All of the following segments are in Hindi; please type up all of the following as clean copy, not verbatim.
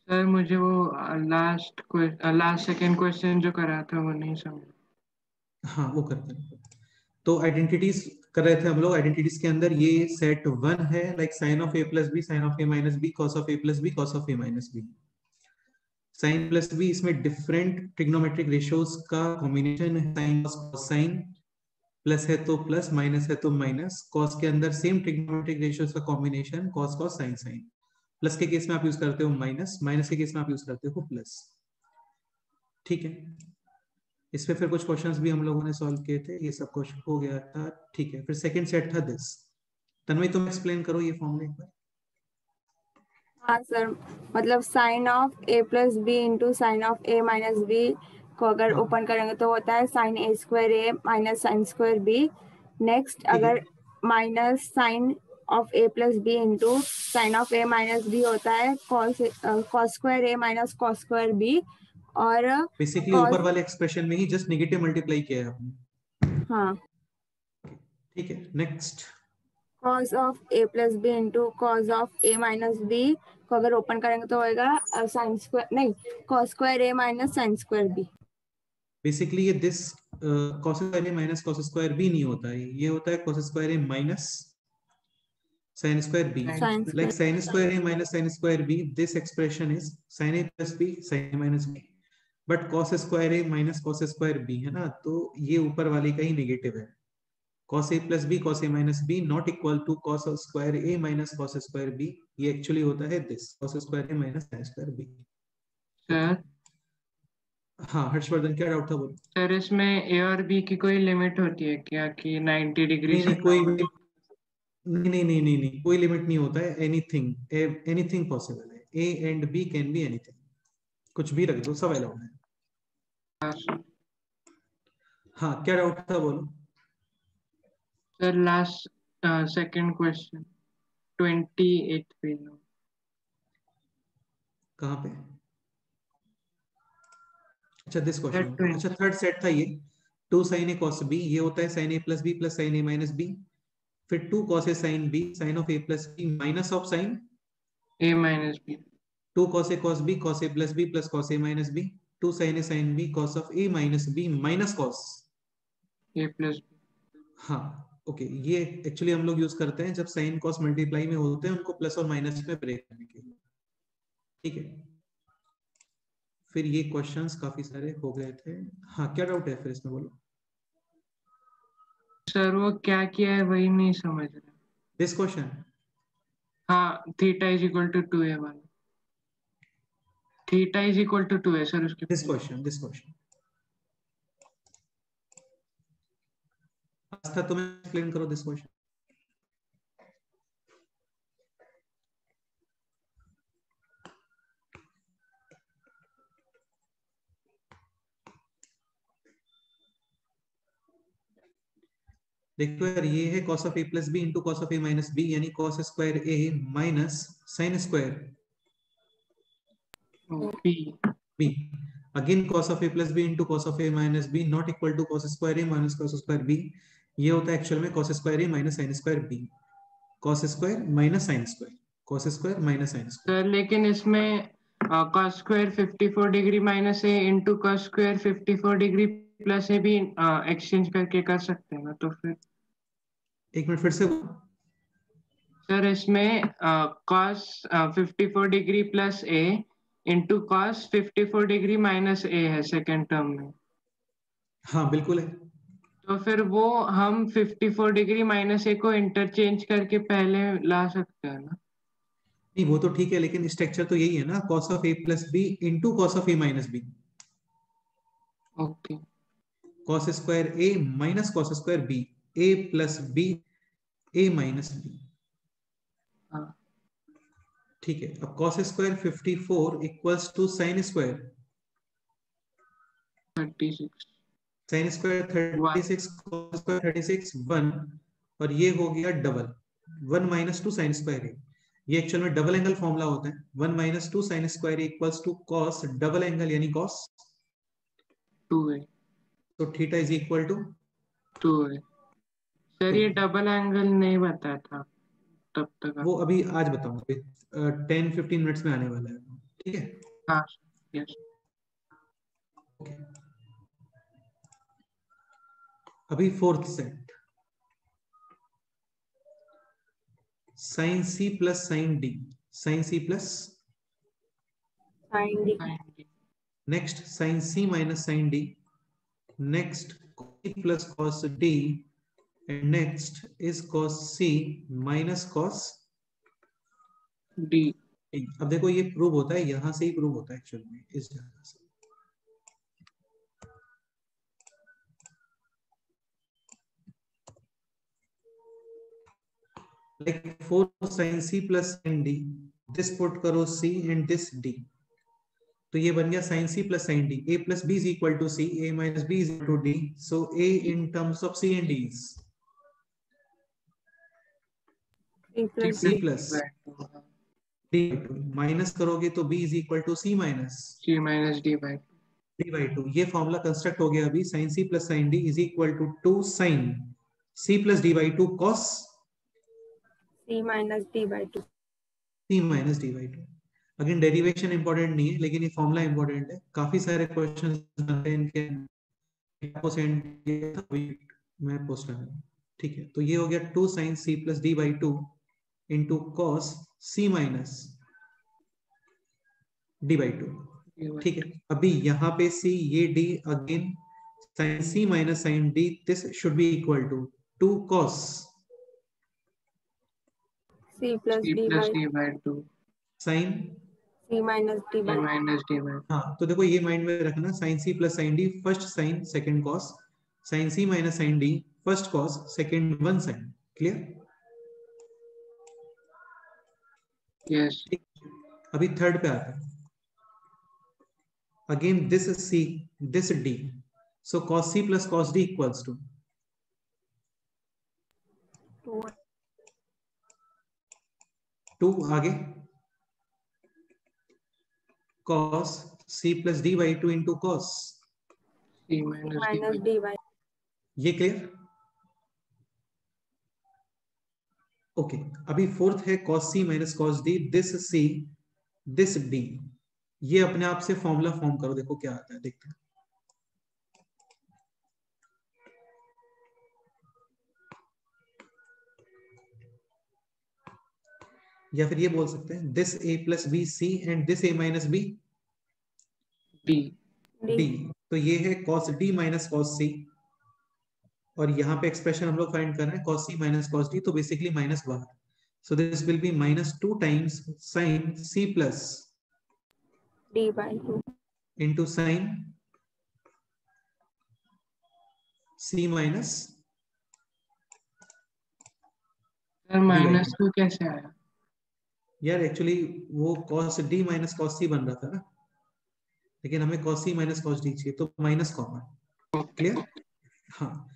सर मुझे वो लास्ट सेकंड क्वेश्चन जो करा था वो नहीं समझ। हाँ वो करते हैं। तो आइडेंटिटीज कर रहे थे हम लोग। आइडेंटिटीज के अंदर ये सेट 1 है, like sine of A plus B, sine of A minus B, cos of A plus B, cos of A minus B. Sine plus B, इसमें डिफरेंट ट्रिग्नोमेट्रिक रेशियोज का कॉम्बिनेशन है। साइन कॉस साइन, प्लस है तो प्लस, माइनस है तो माइनस। कॉस के अंदर सेम ट्रिग्नोमेट्रिक रेशियोज का combination, cos cos sine sine. Plus के केस में आप यूज करते हो माइनस, माइनस के केस में आप यूज करते हो प्लस। ठीक है, इस पे फिर कुछ क्वेश्चंस भी हम लोगों ने सॉल्व किए थे, ये सब क्वेश्चन हो गया था। ठीक है, फिर सेकंड सेट था दिस। तन्मय तुम एक्सप्लेन करो ये फॉर्मूला एक बार। हाँ सर, मतलब sine of A plus B into sine of A minus B को अगर हाँ। ओपन करेंगे तो होता है sine A square A minus sine square B. Next ठीक है, अगर minus sine of A plus B into sine of A minus B होता है cos square A minus cos square B. और बेसिकली कॉस, ऊपर वाले एक्सप्रेशन में ही जस्ट नेगेटिव मल्टीप्लाई किया है आपने। हाँ, ठीक है, next. Cos of A plus B into cos of A minus B को अगर ओपन करेंगे तो होएगा साइन स्क्वायर नहीं cos square A minus sine square B. Basically ये this cos square A minus cos square B नहीं होता है, ये होता है cos square A minus sine square B. Sine like square, sine square A minus sine square B, this expression is sine A plus B sine A minus B. But cos square A minus cos square B है ना, तो ये ऊपर वाले का ही नेगेटिव है। cos a plus b cos a minus b not equal to cos square a minus cos square b। ये एक्चुअली होता है this cos square a minus sin square b। Okay, sir हाँ हर्षवर्धन क्या डाउट था बोलो। सर इसमें ए और बी की कोई लिमिट होती है क्या कि 90 डिग्री नहीं से नहीं कोई भी नहीं नहीं नहीं नहीं नहीं कोई लिमिट नहीं होता है। एनीथिंग एनीथिंग पॉसिबल है। A and B can be anything, कुछ भी रख दो, सब अलाउड है। कम? हाँ क्या डाउट था बोलो। Sir last second question 28 page में। कहाँ पे? अच्छा दिस सर क्वेश्चन, अच्छा थर्ड सेट था ये। Two sine A cos B, ये होता है sine A plus B plus sine A minus B. फिर two cos A sine B sine of A plus B minus of sine A minus B two cos A cos B cos A plus B plus cos A minus B. To sine A sine B cos of A minus B minus cos. A plus B. हाँ ओके, ये एक्चुअली हम लोग यूज करते हैं जब साइन कॉस मल्टीप्लाई में होते हैं, उनको प्लस और माइनस में ब्रेक करने के लिए। ठीक है, फिर ये क्वेश्चंस काफी सारे हो गए थे। हाँ क्या डाउट है फिर इसमें बोलो। सर वो क्या किया है वही नहीं समझ रहा। दिस क्वेश्चन, हाँ theta is equal to 2a वाला। थीटा इज इक्वल टू 2 है सर उसके दिस पहले। क्वेश्चन, दिस क्वेश्चन आस्था तुम्हें एक्सप्लेन करो दिस क्वेश्चन। देखो यार, ये है cos of a plus B into cos of A minus B, यानी cos square A minus sine square B. B. Again cos of a plus B into cos of A minus B not equal to cos square A minus cos square B. ये होता है एक्चुअल में cos square A minus sine square B. cos square minus sine square, cos square minus sine square. Sir लेकिन इसमें cos square 54 degree minus A into cos square 54 degree plus A भी एक्सचेंज करके कर सकते हैं ना तो फिर। एक मिनट फिर से। सर इसमें कॉस 54 डिग्री प्लस ए इंटू कॉस 54 डिग्री माइनस ए है सेकेंड टर्म में। हाँ बिल्कुल है। तो फिर वो हम 54 डिग्री माइनस ए को इंटरचेंज करके पहले ला सकते हैं ना। नहीं वो तो ठीक है, लेकिन स्ट्रक्चर तो यही है ना, cos of a plus B into cos of A minus B. Okay. cos square A minus cos square B, A plus B A minus B. हाँ ठीक है, अब cos square 54 equals to sine square 36 sine square 1। 36 cos square 36 1। और ये हो गया double 1 minus two sine square A. ये एक्चुअल में डबल एंगल फॉर्मूला होता है। 1 minus two sine square A equals to cos double angle यानी कॉस 2 है। तो थीटा इज इक्वल टू 2 है सर, 2। ये डबल एंगल नहीं बताया था तब तक वो आप। अभी आज बताऊंगा, 10-15 मिनट्स में आने वाला है। ठीक है? हाँ यस। ओके, अभी fourth set, sine C plus sine D, sine C plus, sine D, next sine C minus sine D, next C plus cos D, and next is cos C minus cos D. D. अब देखो ये प्रूव होता है, यहां से ही प्रूव होता है एक्चुअली में, इस जगह से। like 4 sin c plus sin d, this put करो c and this d, तो ये बन गया sin c plus sin d, a plus b is equal to c, a minus b is equal to d, so a in terms of c and d is C c plus d by 2, minus करोगे तो b is equal to c minus C minus D by d by 2, ये फॉर्मूला कंस्ट्रक्ट हो गया अभी, sin c plus sin d is equal to 2 sin c plus d by 2 cos C minus D by 2। c minus d by 2। Again derivation important नहीं है, लेकिन ये फॉर्मूला इंपॉर्टेंट है, काफी सारे क्वेश्चन आते हैं इनके, आपको सेंड किया था, मैं पोस्ट कर रहा हूँ। ठीक है, तो ये हो गया 2 sin c plus d by 2 into cos c minus d by 2। ठीक है, अभी यहाँ पे c, ये d, again sin c minus sin d, this should be equal to 2 cos C plus C D plus by D by 2 C sin, minus D C by. Minus D by. हाँ तो देखो ये माइंड में रखना, sin c plus sin d first sin second cos, sin c minus sin d first cos second 1 sin। Clear? Yes. अभी थर्ड पे आता है, again this is c, this d, so cos c plus cos d equals to 2, आगे cos c plus d by 2 into cos, C minus D minus by. D by. ये क्लियर? ओके, अभी फोर्थ है cos c minus cos d, this c, this d, ये अपने आप से फॉर्मूला फॉर्म करो, देखो क्या आता है, देखते हैं। या फिर ये बोल सकते हैं this a plus b c and this a minus b D. d, तो ये है cos d minus cos c, और यहाँ पे एक्सप्रेशन हम लोग फाइंड कर रहे हैं cos c minus cos d, तो बेसिकली माइनस बाहर, so this will be minus 2 times sin c plus D by 2 into sin c minus sir minus 2 कैसे आया? यार एक्चुअली वो cos d minus cos c बन रहा था ना, लेकिन हमें cos c minus cos d चाहिए, तो माइनस कॉमन। क्लियर? हाँ,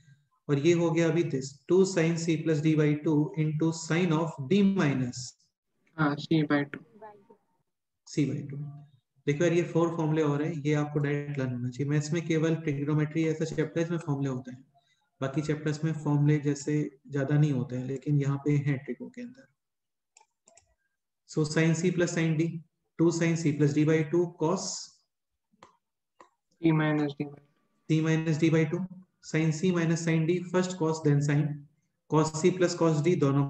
और ये हो गया अभी this 2 sin c plus d by 2 into sin of d minus हाँ सी बाई 2। c by 2। देखो यार ये 4 फॉर्मूले हो रहे हैं, ये आपको डायरेक्ट लर्न होना चाहिए। मैथ्स में केवल ट्रिग्नोमेट्री ऐसा चैप्टर है इसमें फॉर्मूले होते हैं, बाकी चैप्टर्स में फॉर्मूले जैसे ज्यादा नहीं होते हैं, लेकिन यहाँ पे है ट्रिको के अंदर। सो sin c plus sin d, 2 sin c plus d by 2 cos C minus D by. c minus d by 2, sin c minus sin d first cos then sin, cos c plus cos d दोनों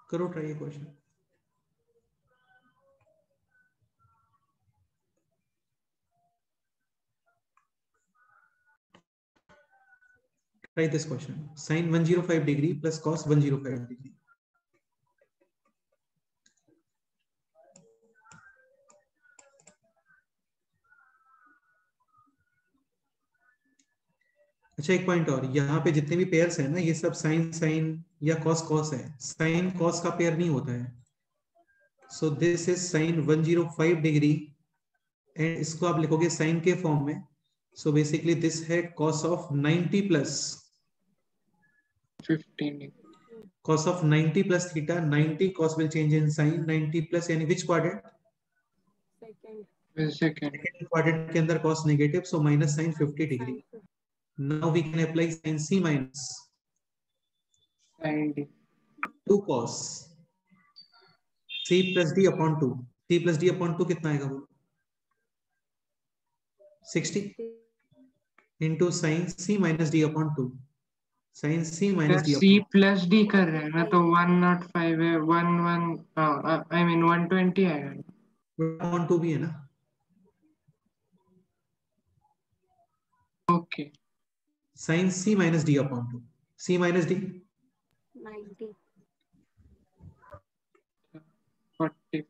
करो ट्राई ये question. Try this question. Sin 105 degree plus cos 105 degree. अच्छा एक पॉइंट और, यहाँ पे जितने भी पेयर्स है ना ये सब साइन साइन या कॉस कॉस है, साइन कॉस का पेयर नहीं होता है। So this is sign 105 degree and इसको आप लिखोगे साइन के फॉर्म में। सो बेसिकली दिस है cos of 90 plus 15 cos of 90 plus theta, 90 cos will change in sin, 90 plus यानी which quadrant? Second second. Second quadrant के अंदर cos negative, so minus sin 50 degree. Now we can apply sin c minus 90. 2 cos c plus d upon 2. c plus d upon 2 कितना आएगा वो? 60 into sin c minus d upon 2. sin c minus d C upon plus D कर रहे हैं ना, तो 105 है, 120 आएगा। 2 भी है ना। Okay, sin c minus d upon 2. c minus d 90 40.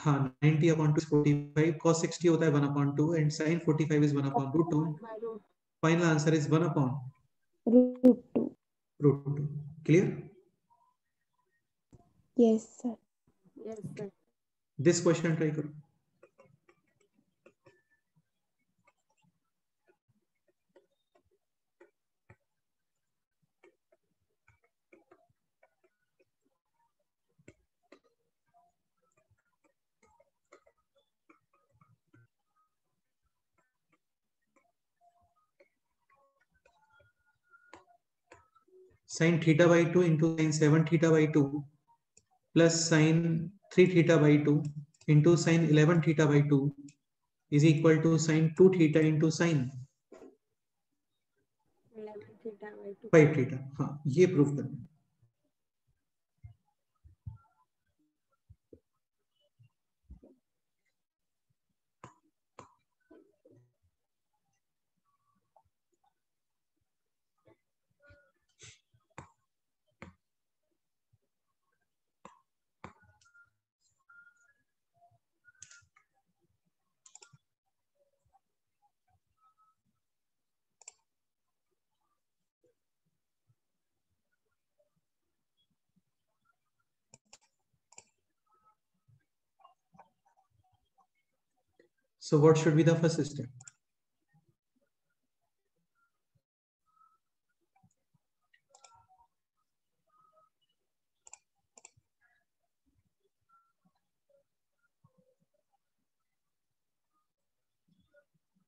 हाँ 90 upon 2 is 45, cos 60 होता है 1 upon 2 and sin 45 is 1 upon root 2. Final answer is 1 upon root 2. root 2. Clear? Yes, sir. Yes sir. This question try करो। sin theta by 2 into sin 7 theta by 2 plus sin 3 theta by 2 into sin 11 theta by 2 is equal to sin 2 theta into sin 11 theta by 2 5 theta। हाँ ये प्रूफ करना। So what should be the first step?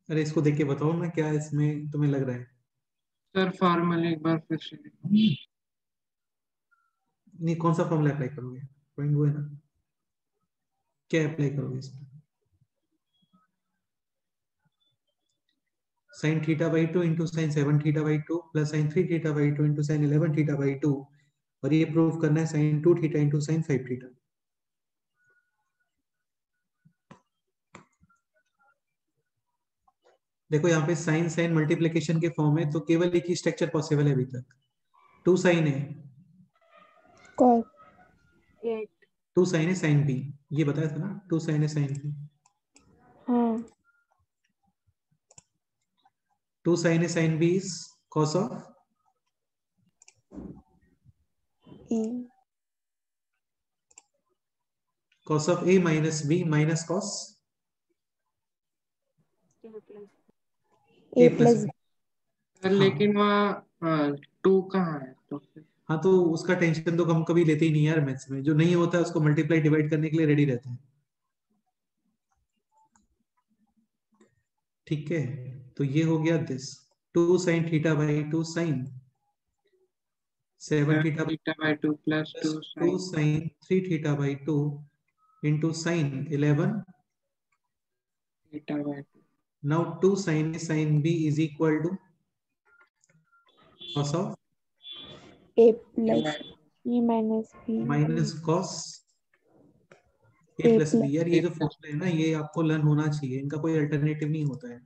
अरे इसको देख के बताओ ना क्या इसमें तुम्हें लग रहा है। सर फॉर्मूला एक बार फिर से। नहीं कौन सा फॉर्मूला अप्लाई करोगे? पॉइंट वो है ना, क्या अप्लाई करोगे इसमें? sin theta by 2 into sin 7 theta by 2 plus sin 3 theta by 2 into sin 11 theta by 2 और ये प्रूव करना है sin 2 theta into sin 5 theta। देखो यहाँ पे साइन साइन मल्टीप्लिकेशन के फॉर्म है तो केवल एक ही स्ट्रक्चर पॉसिबल है अभी तक। 2 साइन है, Cos 8 2 साइन है साइन बी, ये बताया था ना 2 साइन है साइन बी। हाँ 2 साइन है sine B is cos of E cos of a minus b minus cos A plus b। Sir लेकिन वहाँ 2 कहाँ है तो फिर? हाँ तो उसका टेंशन तो हम कभी लेते ही नहीं यार, मैथ्स में जो नहीं होता है उसको मल्टीप्लाई डिवाइड करने के लिए रेडी रहते हैं। ठीक है तो ये हो गया this 2 sin theta by 2 sin 7 theta theta by 2 plus 2 2 sin 3 theta by 2 into sin 11। Theta by 2। Now 2 sin A sin B is equal to cos of A plus E minus B minus cos A A plus B। plus यार ये जो फॉर्मूला है ना ये आपको लर्न होना चाहिए, इनका कोई अल्टरनेटिव नहीं होता है।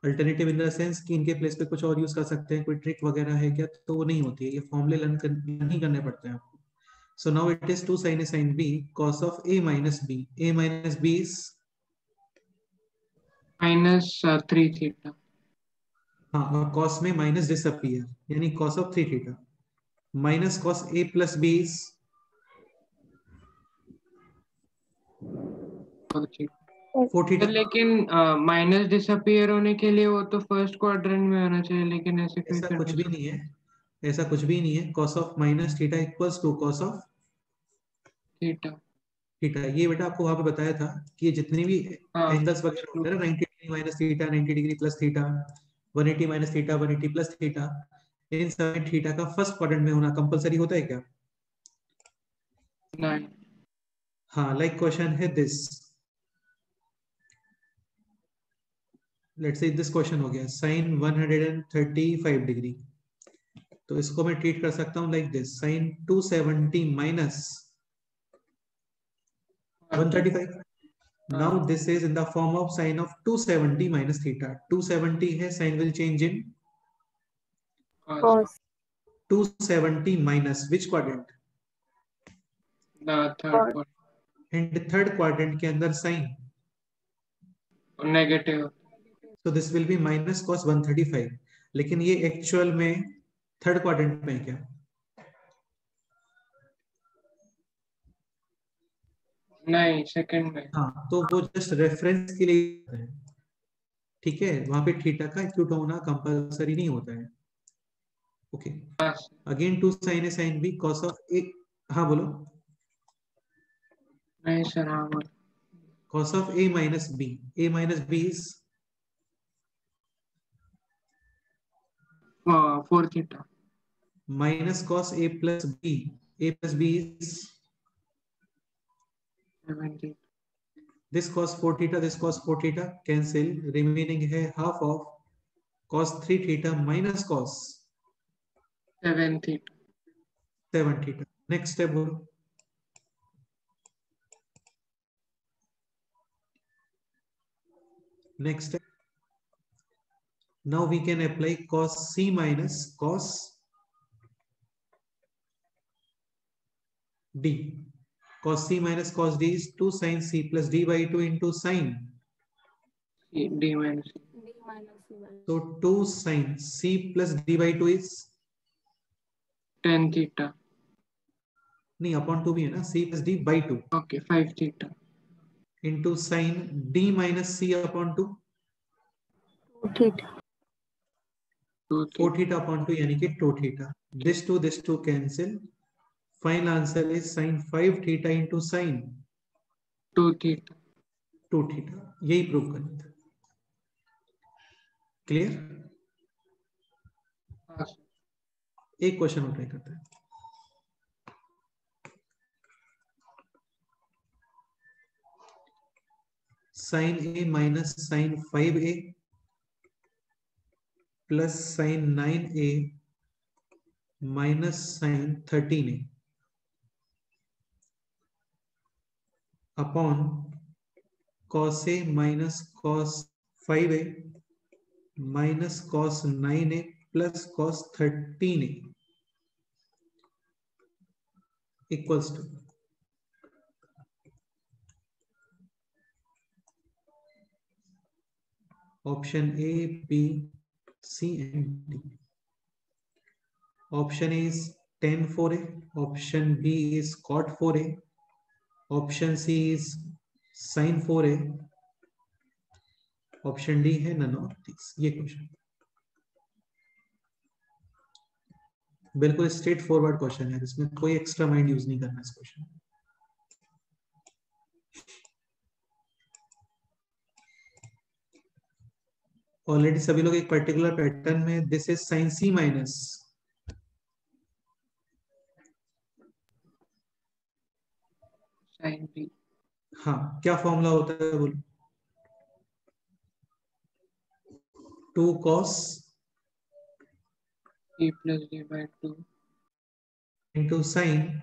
अल्टरनेटिव इन द सेंस कि इनके प्लेस पे कुछ और यूज कर सकते हैं, कोई ट्रिक वगैरह है क्या, तो वो नहीं होती है, ये फॉर्मूले लर्न ही करने पड़ते हैं आपको। So now it is 2 sin A sin B cos of A minus B। A minus B is -3 theta हाँ, और cos में माइनस डिसअपियर, यानी cos of 3 theta minus cos a plus b is 4 theta. लेकिन माइनस डिसअपियर होने के लिए वो तो फर्स्ट क्वाड्रेंट में होना चाहिए, लेकिन ऐसे कोई ऐसा कर कुछ नहीं भी सकता। नहीं है, ऐसा कुछ भी नहीं है। cos of minus theta equals to cos of theta. Theta. ये बेटा आपको वहां पे बताया था कि ये जितने भी हाँ एंगल्स वगैरह होते हैं ना, 90 degree minus theta, 90 degree plus theta, 180 minus theta, 180 plus theta, इन सब में थीटा का फर्स्ट क्वाड्रेंट में होना कंपलसरी होता है क्या? नहीं। हाँ, लाइक क्वेश्चन है this, let's say this question हो गया साइन 135 डिग्री, तो इसको मैं ट्रीट कर सकता हूँ like this, sine 270 minus 135. Now this is in the form of sine of 270 minus theta. 270 है, sine will change in cos 270 minus which quadrant? Third cos And third quadrant के अंदर sine. Negative. So this will be minus cos 135. लेकिन ये एक्चुअल में थर्ड क्वाड्रेंट में है क्या? नहीं, सेकंड में। हाँ, तो वो जस्ट रेफरेंस के लिए है, ठीक है, वहां पे थीटा का एक्यूट होना कंपलसरी नहीं होता है। Okay, again 2 sin a sin b cos of a, हाँ बोलो, नहीं सर, हाँ बोल। cos of a minus b, a minus b is 4 theta. minus cos a plus b, a plus b is 7 theta. this cos 4 theta, this cos 4 theta cancel, remaining है half of cos 3 theta minus cos 7 theta. 7 theta. Next step बोलो, next step. Now we can apply cos c minus cos d. Cos c minus cos d is 2 sin c plus d by 2 into sin. D minus. d minus c by So 2 sin c plus d by 2 is 10 theta. नहीं, अपॉन 2 भी है ना, c plus d by 2 okay, 5 theta. into sin d minus c upon 2 theta 2 4 theta. theta upon 2 यानी कि 2 theta. This two cancel. Final answer is sin 5 theta into sin 2 theta. 2 theta. यही प्रूव करना था। क्लियर? हाँ सर। एक क्वेश्चन और ट्राई करते हैं। sin a minus sin 5a plus sin 9a minus sin 13a upon cos a minus cos 5a minus cos 9a plus cos 13a equals to option A, B, C and D. Option A is tan 4a, option B is cot 4a, option C is sin 4a, option D है none of these. ये क्वेश्चन बिल्कुल स्ट्रेट फॉरवर्ड क्वेश्चन है, इसमें कोई एक्स्ट्रा माइंड यूज नहीं करना इस क्वेश्चन। ऑलरेडी सभी लोग एक पर्टिकुलर पैटर्न में, this is sine C minus sine B. हाँ, क्या फॉर्मूला होता है बोलो? 2 cos A plus D by 2 into sin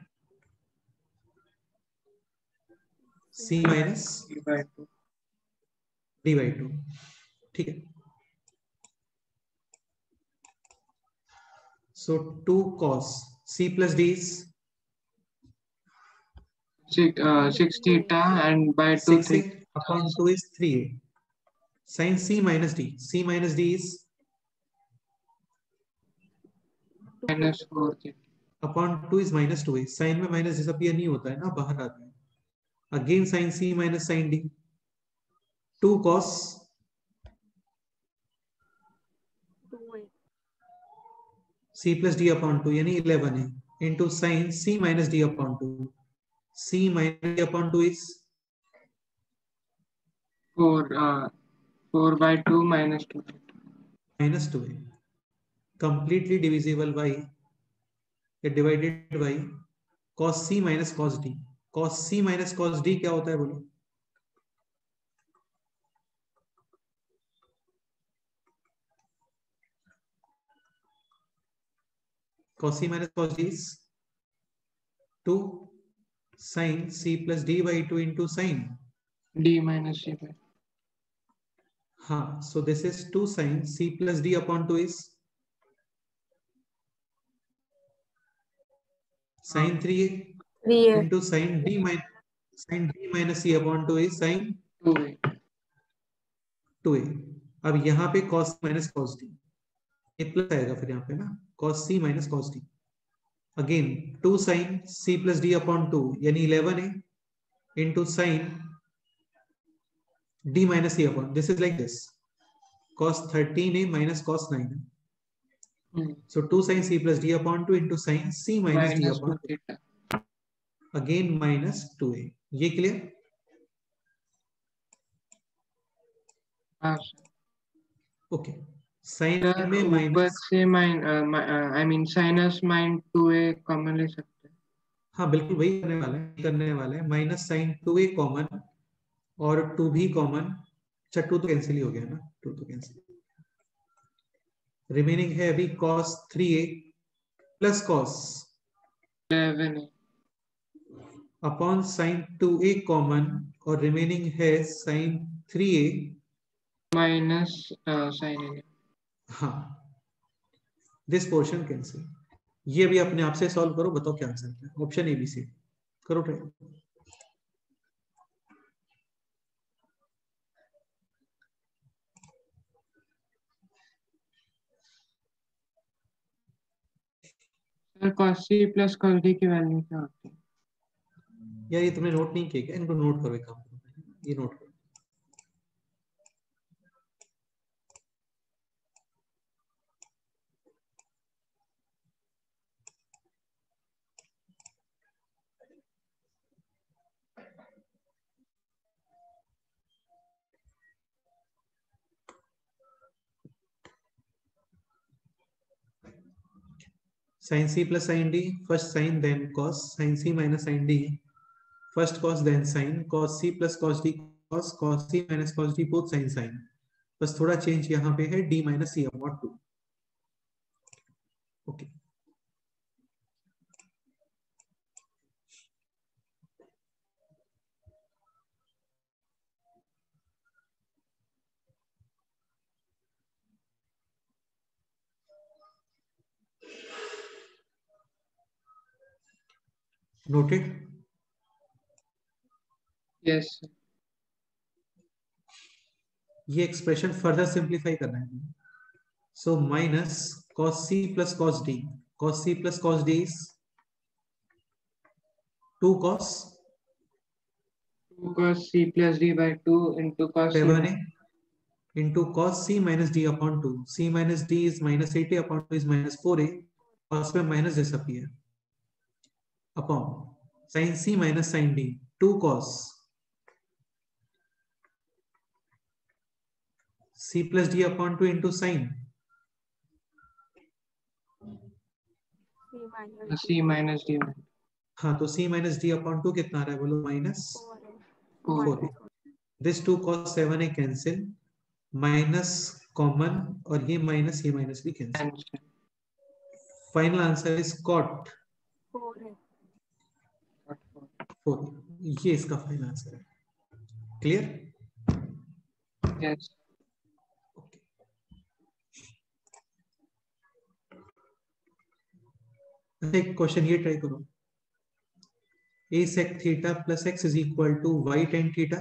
c minus D by 2। d by 2, ठीक है। So 2 cos c plus d is 6 theta and by 2 6a theta. upon 2 is 3a. Sin c minus d is -4 upon 2 is -2a। Sine में माइनस डिसअपियर नहीं होता है ना, बाहर आता है। Again sine C minus sine D, 2 cos c plus D upon 2 यानी 11 है, into sine c minus D upon 2। c minus D upon 2 is 4/2 -2 -2a, completely divisible by divided by cos c minus cos d। cos c minus cos d क्या होता है बोलो? cos c minus cos d is 2 sin c plus d by 2 into sin d minus c by हाँ, so this is 2 sin c plus d upon 2 is sin 3a 3a into sin d minus c upon 2 is sin 2a 2a। अब यहाँ पे cos minus cos d, ये प्लस आएगा फिर यहाँ पे ना, cos c minus cos d। Again 2 sin c plus d upon 2 यानी 11 है, into sin d minus c upon, this is like this, cos 13a minus cos 9 है। So 2 sin c plus d upon 2 into sin c minus d upon 2 theta again minus 2a। ये क्लियर? हाँ ओके, साइन में ऊपर माइनस, से I mean sinus mine 2a common ले सकते हैं। हाँ बिल्कुल वही करने वाला है माइनस साइन 2a कॉमन और 2 भी कॉमन। अच्छा 2 तो कैंसिल ही हो गया ना, 2 तो कैंसिल। रिमेनिंग है अभी cos 3a plus cos 11 upon sine 2a common और रिमेनिंग है sine 3a minus sine a। हाँ, दिस पोर्शन कैंसिल। ये भी अपने आप से सॉल्व करो, बताओ क्या आंसर है। ऑप्शन ए बी सी करो try. Sir cos c plus cos d की वैल्यू क्या होती है? यार ये तुमने नोट नहीं किया क्या? इनको नोट करो, एक काम करो, ये नोट करो। sin c plus sin d, first sin then cos, sin c minus sin d, first cos then sin, cos c plus cos d cos, cos c minus cos d both sin sin। बस थोड़ा चेंज यहाँ पे है d minus c upon 2। Okay noted. Yes ये एक्सप्रेशन फर्दर सिंप्लीफाई करना है। So minus cos c plus cos d, cos c plus cos d is 2 cos 2 cos c plus d by 2 into cos c 7a into cos c minus d upon 2, c minus d is minus 8a upon 2 is minus 4a, cos में minus disappear upon sin c minus sin d 2 cos c plus d upon 2 into sin c minus d by हाँ, तो c minus d upon 2 कितना आ रहा है बोलो? Minus 4। This 2 cos 7a cancel, minus common और ये माइनस भी cancel. Final answer is cot 4। ये इसका फाइनल आंसर है। क्लियर? यस एक क्वेश्चन ये ट्राई करो, a sec theta plus x is equal to y tan theta।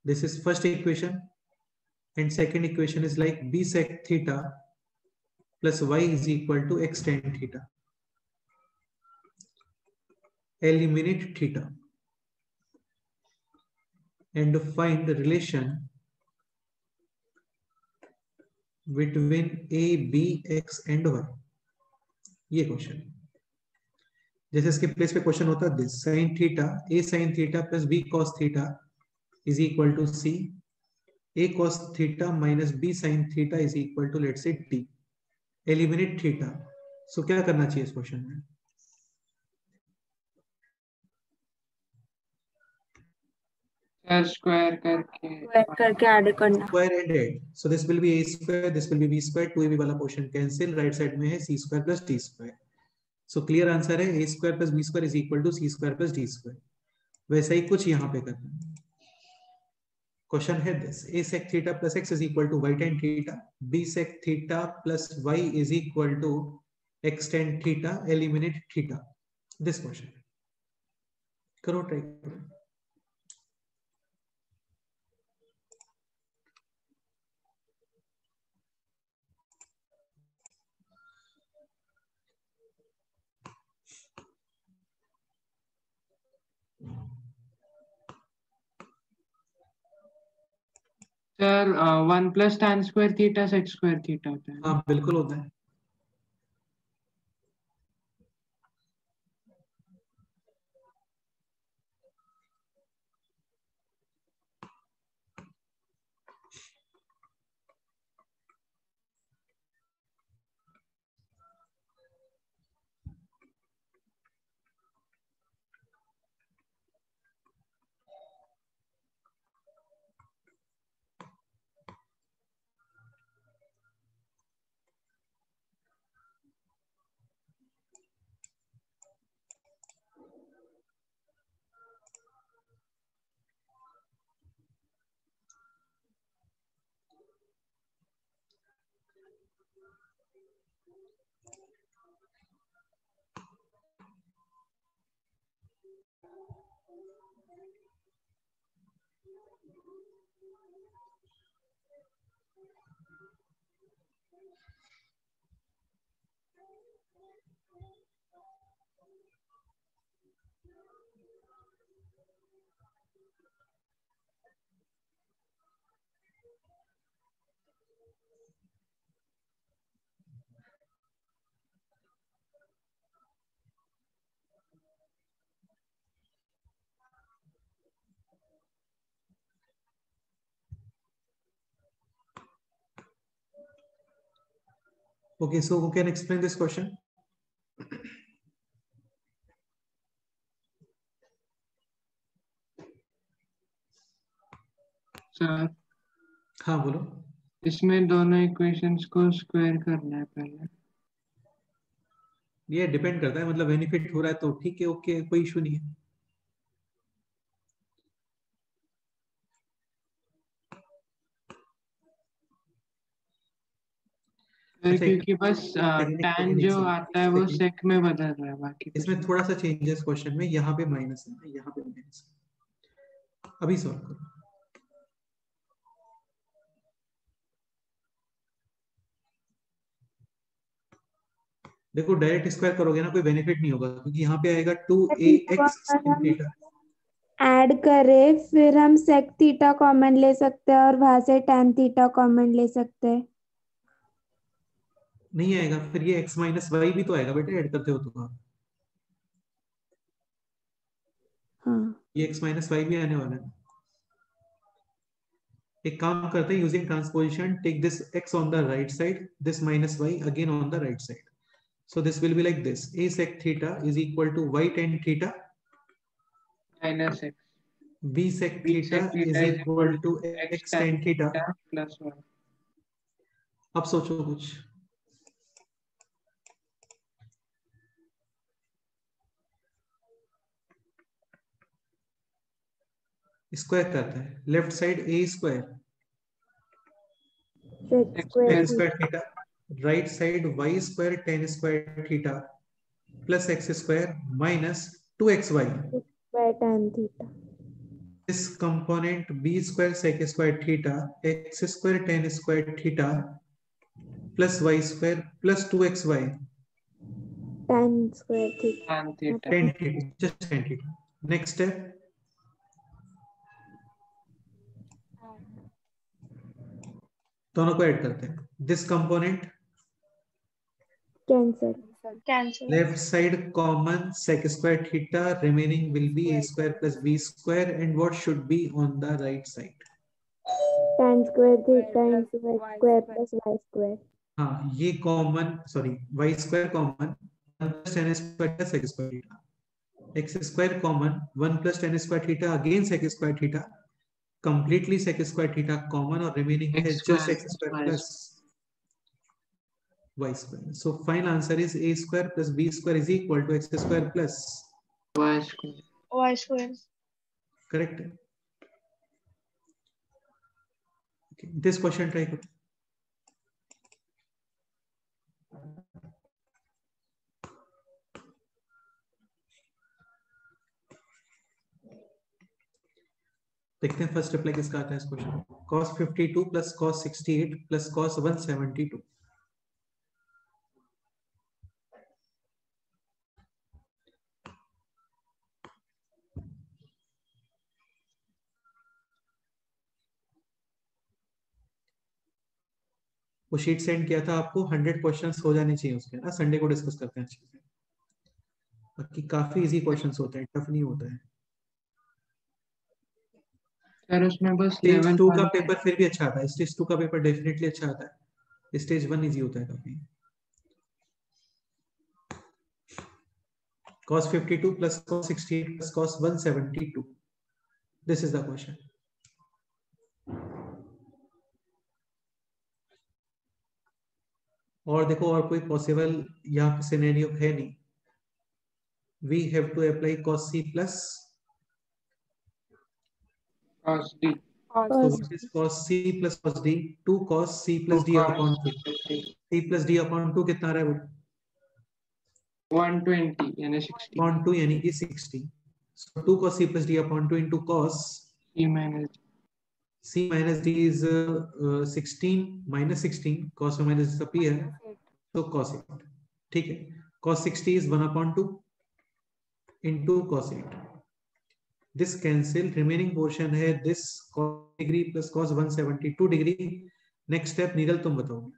This is first equation and second equation is like b sec theta plus y is equal to x tan theta. Eliminate theta and find the relation between a, b, x and y. ये क्वेश्चन जैसे इसके प्लेस पे क्वेश्चन होता है this sin theta a sin theta plus b cos theta is equal to c a cos theta minus b sin theta is equal to let's say d. Eliminate theta. So क्या करना चाहिए इस क्वेश्चन में? स्क्वायर करके ऐड करना. Square and add. So this will be a square, this will be b square, 2ab वाला पोर्शन कैंसिल, राइट साइड में है c square plus d square. So clear answer है a square plus b square is equal to c square plus d square. वैसा ही कुछ यहाँ पे करना है. क्वेश्चन है this a sec theta plus x is equal to y tan theta, b sec theta plus y is equal to x tan theta, eliminate theta. This question करो, ट्राई करो. Sir 1 plus tan square theta sec square theta होता है. हाँ बिल्कुल होता है. Okay, so who can explain this question? Sir हाँ बोलो. इसमें दोनों इक्वेशंस को स्क्वायर करना है पहले. ये डिपेंड करता है, मतलब बेनिफिट हो रहा है तो ठीक है, ओके, कोई इशू नहीं है. अच्छा, क्योंकि बस tan जो आता है वो sec में बदल रहा है, बाकी कुछ इसमें थोड़ा सा चेंजेस क्वेश्चन में, यहाँ पे माइनस है, यहाँ पे माइनस है. अभी सॉल्व करो. देखो डायरेक्ट स्क्वायर करोगे ना कोई बेनिफिट नहीं होगा, क्योंकि यहाँ पे आएगा 2ax sin थीटा. ऐड करे फिर हम sec थीटा कॉमन ले सकते हैं और वहां से tan थीटा कॉमन ले सकते हैं. नहीं आएगा, फिर ये x माइनस वाई भी तो आएगा बेटा, ऐड करते हो तो आप. हाँ. ये x माइनस वाई भी आने वाला है. एक काम करते हैं, using transposition, take this x on the right side, this minus y again on the right side. So this will be like this: a sec theta is equal to y tan theta minus x. b sec theta is equal to x tan theta plus 1. अब सोचो कुछ. स्क्वायर करता है, left side a square sec square theta, right side y square tan square theta plus x square minus 2xy tan theta. this component b square sec square theta x square tan square theta plus y square plus 2xy. tan square theta. tan theta. Tan theta, just tan theta. Next step. दोनों को ऐड करते हैं. This component Cancel. Cancel. left side common sec square theta, remaining will be a square plus b square, and what should be on the right side? Tan square theta into x square plus y square. हाँ, ये common, sorry, y square common 1 plus tan square theta sec square theta, x square common 1 plus tan square theta again sec square theta, completely sec square theta common, और remaining है just x square plus y square. So final answer is a square plus b square is equal to x square plus y square. Y square. correct. Okay, this question try करो. देखते हैं फर्स्ट रिप्लाई किसका आता है इस question. cos 52 plus cos 68 plus cos 172. वो शीट सेंड किया था आपको, 100 क्वेश्चंस हो जाने चाहिए उसके ना. संडे को डिस्कस करते हैं अच्छे से. बाकी काफी इजी क्वेश्चंस होते हैं, टफ नहीं होता है. सर उसमें बस स्टेज लेवल 2 का पेपर फिर भी अच्छा आता है. स्टेज 2 का पेपर डेफिनेटली अच्छा आता है. स्टेज 1 इजी होता है काफी. cos 52 plus cos 68 plus cos 172. This is the question. और देखो, और कोई पॉसिबल यहाँ पे सिनेरियो है नहीं. We have to apply cos c plus. cos d. So what is cos c plus cos d? 2 cos c plus d upon 2. c plus d upon 2 कितना आ रहा है? 120 यानी 60. Upon 2 यानी कि 60. So 2 cos c plus d upon 2 into cos e minus c minus d is 16 minus 16. Cos में minus disappear. So cos 8. ठीक है. Cos 60 is 1 upon 2 into cos 8. This cancel. Remaining portion है this cos degree plus cos 172 degree. Next step Niral तुम बताओगे.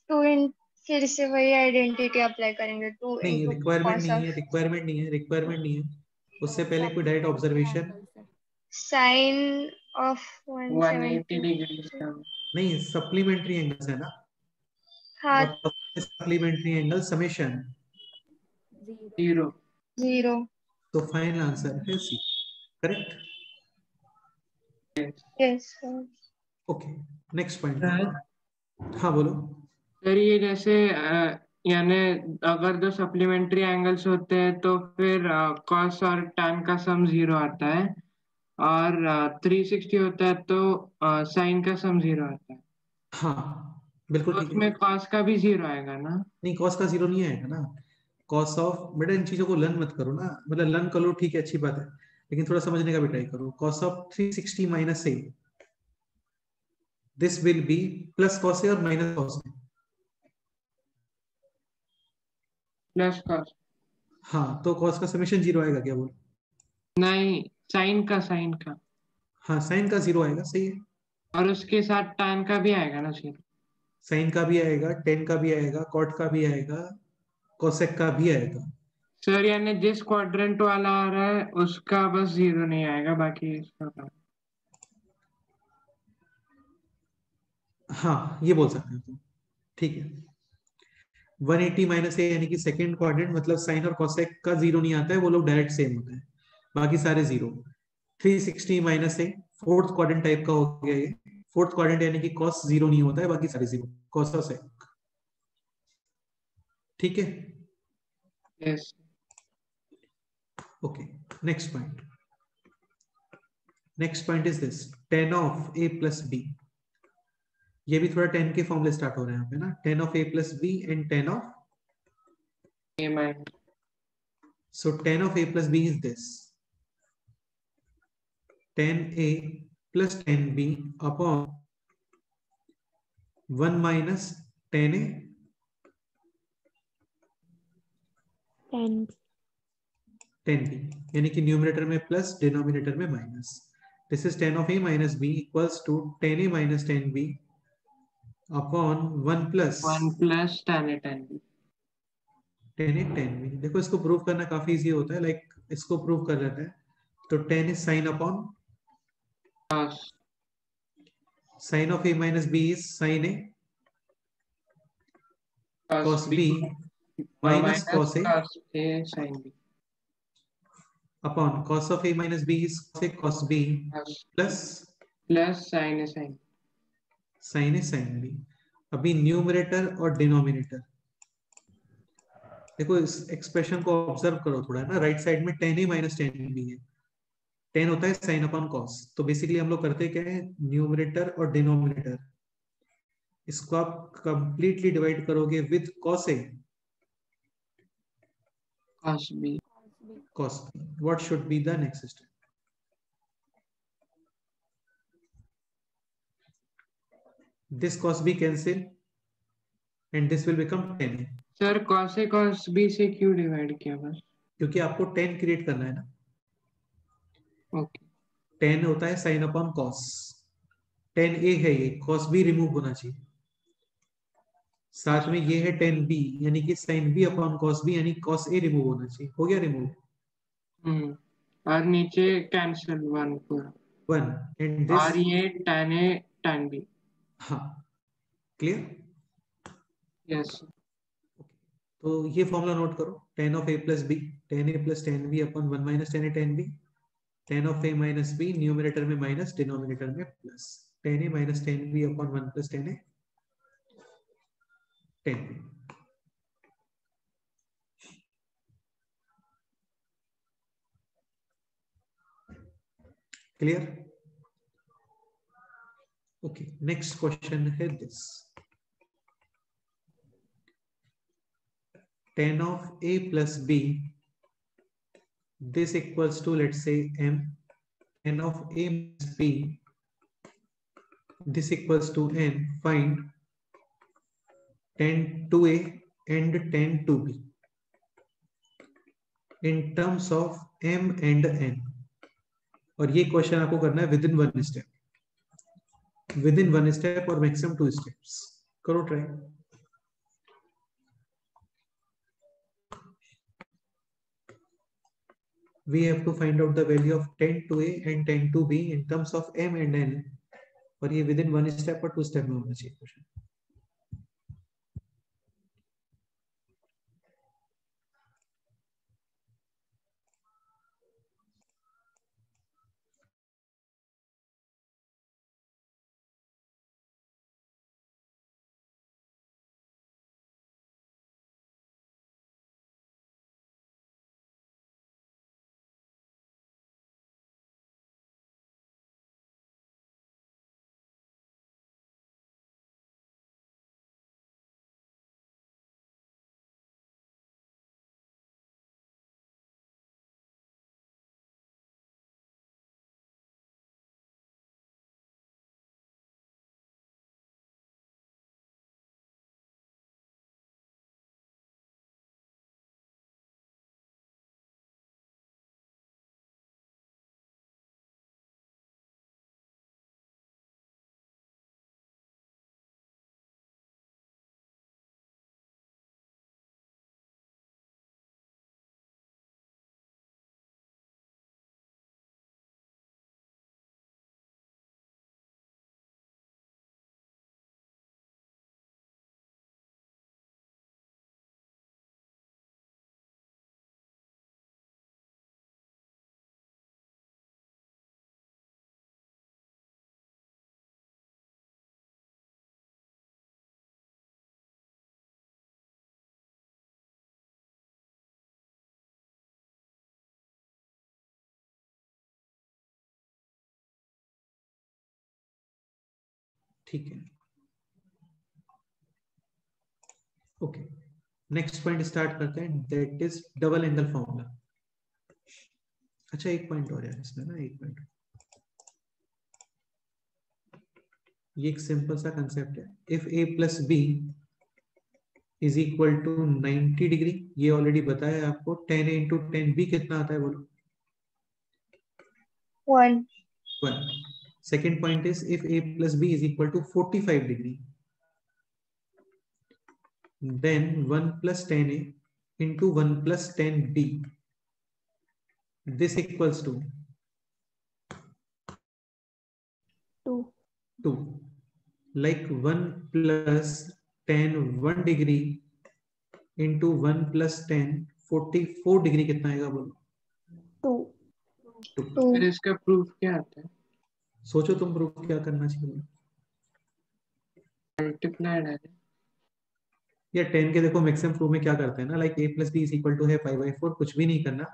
टू इन फिर से वही आइडेंटिटी अप्लाई करेंगे. टू नहीं, रिक्वायरमेंट नहीं है, रिक्वायरमेंट नहीं है, रिक्वायरमेंट नहीं है. उससे पहले कोई direct observation. Sine of 180 degree. नहीं, सप्लीमेंट्री एंगल्स है ना. हाँ. Supplementary angle summation 0. तो फाइनल आंसर है C. Correct. Yes. Okay, next point. हाँ बोलो. सर ये जैसे यानी अगर दो सप्लीमेंट्री एंगल्स होते हैं तो फिर कॉस और टैन का सम 0 आता है, और 360 होता है तो साइन का सम 0 आता है. हाँ बिल्कुल तो ठीक है. उसमें कॉस का भी 0 आएगा ना? नहीं, कॉस का 0 नहीं आएगा ना. कॉस ऑफ, बेटा इन चीजों को लर्न मत करो ना. मतलब लर्न कर लो ठीक है, अच्छी बात है, लेकिन थोड़ा समझने का भी ट्राई करो. Cos of 360 minus A, this will be plus cos A और minus cos A. Plus cos. हाँ, तो कॉस का समेशन 0 आएगा क्या? बोल. नहीं, साइन का. हाँ, साइन का 0 आएगा. सही है. और उसके साथ टैन का भी आएगा ना 0. साइन का भी आएगा, टेन का भी आएगा, कॉट का भी आएगा, कोसेक का भी आएगा. सर यानी जिस क्वाड्रेंट वाला आ रहा है उसका बस 0 नहीं आएगा, बाकी इसका. हाँ, ये बोल सकते हैं तुम. ठीक है. 180 माइनस ए यानी कि सेकंड क्वाड्रेंट, मतलब साइन और कोसेक का 0 नहीं आता है, वो लोग डायरेक्ट सेम होते हैं, बाकी सारे 0. 360 माइनस ए फोर्थ क्वाड्रेंट टाइप का हो गया ये. फोर्थ क्वाड्रेंट यानी कि कॉस 0 नहीं होता है, बाकी सारे 0. कॉस और सेक. ठीक है. Yes. Okay, next point. Next point is this, tan of a plus b. ये भी थोड़ा tan के फॉर्मूले स्टार्ट हो रहे हैं यहाँ पे ना. tan of a plus b and tan of a minus. so tan of a plus b is this. tan a plus 10b upon 1 minus 10a 10b, यानी कि न्यूमरेटर में प्लस डिनोमिनेटर में minus. This is 10 of a minus b equals to 10a minus 10b upon 1 plus 10a 10b. 10a 10b. देखो इसको प्रूव करना काफी इजी होता है. लाइक इसको प्रूव कर लेते हैं. तो 10 is sine upon sine of a minus b is sine a cos b minus cos a sin b upon cos of a minus b is cos b plus sin a sin. sin a sin b. अभी न्यूमरेटर और डिनोमिनेटर देखो, इस एक्सप्रेशन को ऑब्जर्व करो थोड़ा ना. राइट साइड में 10a माइनस 10b है. 10 होता है साइन अपॉन कॉस. तो बेसिकली हम लोग करते क्या है, न्यूमरेटर और डिनोमिनेटर इसको आप कंप्लीटली डिवाइड करोगे with cos a cos b. cos b. What should be the next step? This cos b cancel and this will become 10a. Sir cos a cos b से क्यों डिवाइड किया बस? क्योंकि आपको 10 क्रिएट करना है ना. ओके. 10 होता है साइन अपॉन कॉस. 10a है ये, cos b रिमूव होना चाहिए. साथ में ये है 10b यानी कि sin b upon cos b यानी cos a रिमूव होना चाहिए. हो गया रिमूव. और नीचे कैंसिल 1 पूरा 1 एंड दिस और ये tan a tan b. हाँ, क्लियर. यस. तो ये फॉर्मूला नोट करो. tan of a plus b, tan a plus tan b upon 1 minus tan a tan b. tan of a minus b numerator में माइनस डिनोमिनेटर में plus. tan a minus tan b upon 1 plus tan a tan b. Clear. Okay, next question है this. tan of a plus b, this equals to let's say m. tan of a minus b, this equals to n. Find tan 2a and tan 2b in terms of m and n. और ये क्वेश्चन आपको करना है with in 1 step. With in 1 step और मैक्सिमम 2 स्टेप्स. करो try. We have to find out the value of tan 2a and tan 2b in terms of m and n. और ये within 1 step और 2 step में होना चाहिए क्वेश्चन. ठीक है. ओके, नेक्स्ट पॉइंट स्टार्ट करते हैं. That is double angle formula. अच्छा, एक पॉइंट और है इसमें ना. एक पॉइंट ये एक सिंपल सा कंसेप्ट है. If a plus B is equal to 90 degree, ये ऑलरेडी बताया आपको. 10a इंटू 10b कितना आता है बोलो? 1. 1. Second point is if a plus b is equal to 45 degree, then 1 plus 10a into 1 plus 10b, this equals to 2. Like 1 plus 10 1 degree into 1 plus 10 44 degree कितना आएगा बोलो? 2. फिर इसका प्रूफ क्या आता है? सोचो तुम प्रूफ क्या करना चाहिए? मल्टीप्लाइड है या 10 के देखो मैक्सिमम प्रूफ में क्या करते हैं ना, like a plus B is equal to है 5/4. कुछ भी नहीं करना,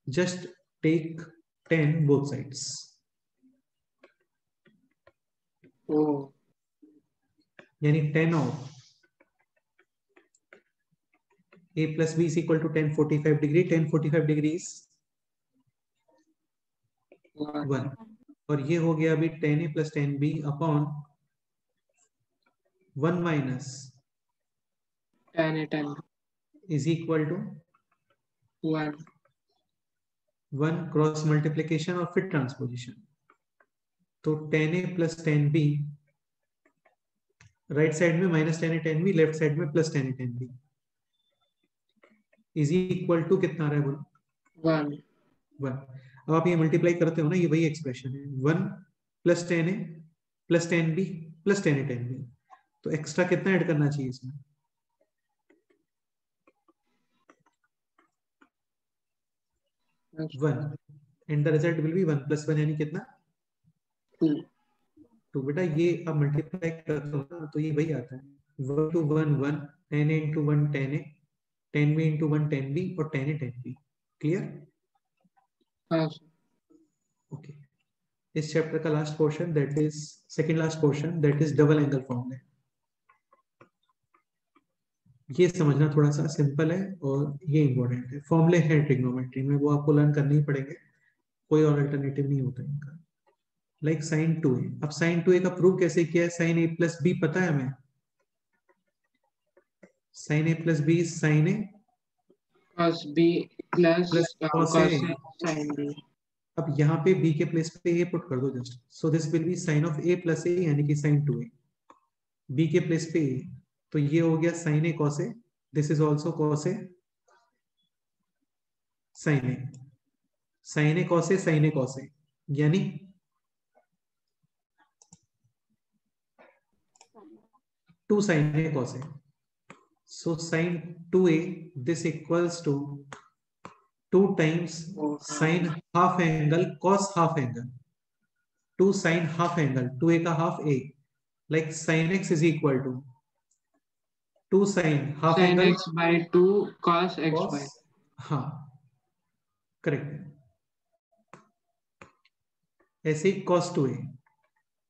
जस्ट टेक 10 बोथ साइड्स. ओ यानी 10 of a plus b is equal to 10 45 degree. 10 45 degree is 1. और ये हो गया अभी 10a plus 10b upon 1 minus 10 is equal to 1 1 cross multiplication और फिर ट्रांसपोजिशन. तो 10a plus 10b right side में minus 10a 10b, left side में plus 10a 10b is equal to कितना आ रहा है बोलो? 1. अब आप ये मल्टीप्लाई करते हो ना, ये वही एक्सप्रेशन है. 1 plus 10a plus 10b plus 10a 10b. तो एक्स्ट्रा कितना ऐड करना चाहिए इसमें? 1. And the result will be 1 plus 1 यानी कितना? 2. तो बेटा ये अब मल्टीप्लाई करते हो ना, तो ये वही आता है. 1 to 1 1, 10a into 1 10a, 10b into 1 10b और 10a 10b. क्लियर? हाँ ओके. इस चैप्टर का last portion, that is second last portion, that is double angle फॉर्मूले. ये समझना थोड़ा सा सिंपल है और ये इंपॉर्टेंट है. फॉर्मूले है ट्रिग्नोमेट्री में, वो आपको लर्न करने ही पड़ेंगे, कोई और अल्टरनेटिव नहीं होता इनका. Like sine 2a. अब साइन 2a का प्रूव कैसे किया है? साइन a प्लस b पता है हमें. Sine a plus b sine a cos b plus plus cos cos a. sin b. अब यहाँ पे b के प्लेस पे a पुट कर दो just. So this will be sine of a plus a यानी कि साइन 2a. b के प्लेस पे a, तो ये हो गया sine a cos a. This is also cos a sine a. Sine a cos a sine a cos a यानी 2 sin a cos a. So sin 2a, this equals to 2 times sin half angle cos half angle. 2 sin half angle, 2a का half a, like sin x is equal to 2 sin half sin angle x by 2 cos x by. हाँ करेक्ट. ऐसे ही cos 2a,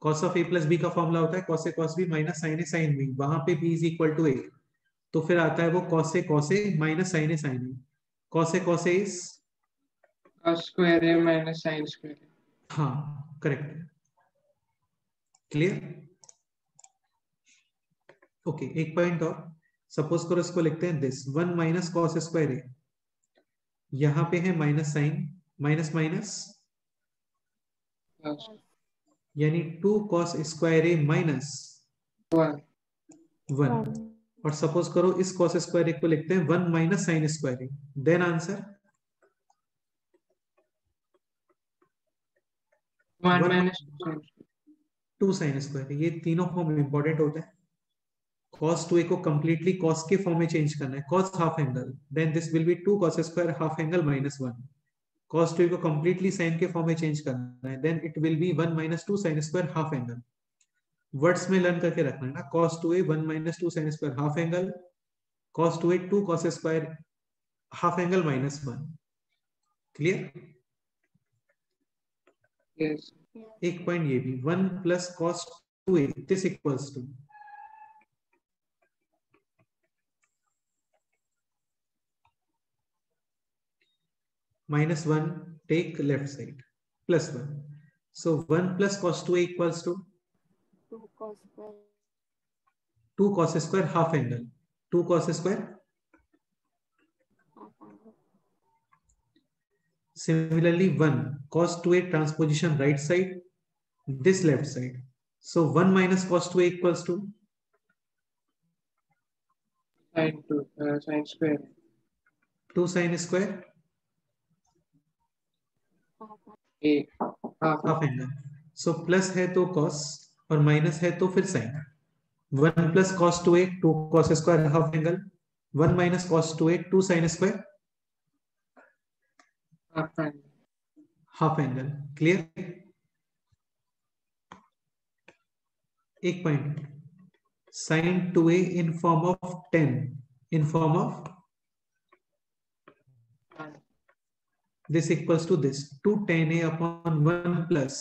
cos of a plus b का फॉर्मूला होता है cos a cos b minus sin a sin b. वहां पे b is equal to a, तो फिर आता है वो cos a minus sin a sin a. cos a is cos square a minus sin square a. हाँ करेक्ट. क्लियर? ओके. एक पॉइंट और. सपोज करो इसको लिखते हैं this 1 minus cos square a. यहाँ पे है minus sine, minus minus Plus यानी 2 cos स्क्वायर a माइनस 1 1. और सपोज करो इस cos स्क्वायर a को लिखते हैं 1 minus sine square a. Then answer 1 minus 2 sine square. ये तीनों फॉर्म इंपॉर्टेंट होते हैं. cos 2a को कंप्लीटली cos के फॉर्म में चेंज करना है, cos half angle, then this will be 2 cos square half angle minus 1. cos 2a को कंप्लीटली sin के फॉर्म में चेंज करना है, then it will be 1 minus 2 sin square half angle. Words में लर्न करके रखना है ना. cos 2a 1 minus 2 sin square half angle, cos 2a 2 cos square half angle minus 1. Clear? yes एक पॉइंट ये भी 1 plus cos 2a this equals to minus 1, take left side, plus 1. So 1 plus cos 2a equals to 2 cos square 2 cos square half angle, 2 cos square. half angle. Similarly 1 cos 2a transposition right side, this left side. So 1 minus cos 2a equals to sin square 2 sin square a half half angle. So plus है तो cos और माइनस है तो फिर sin. 1 plus cos 2a 2 cos square half angle, 1 minus cos 2a 2 sin square half angle. Clear? एक point, sin 2a in form of 10 in form of this equals to this 2 tan a upon 1 plus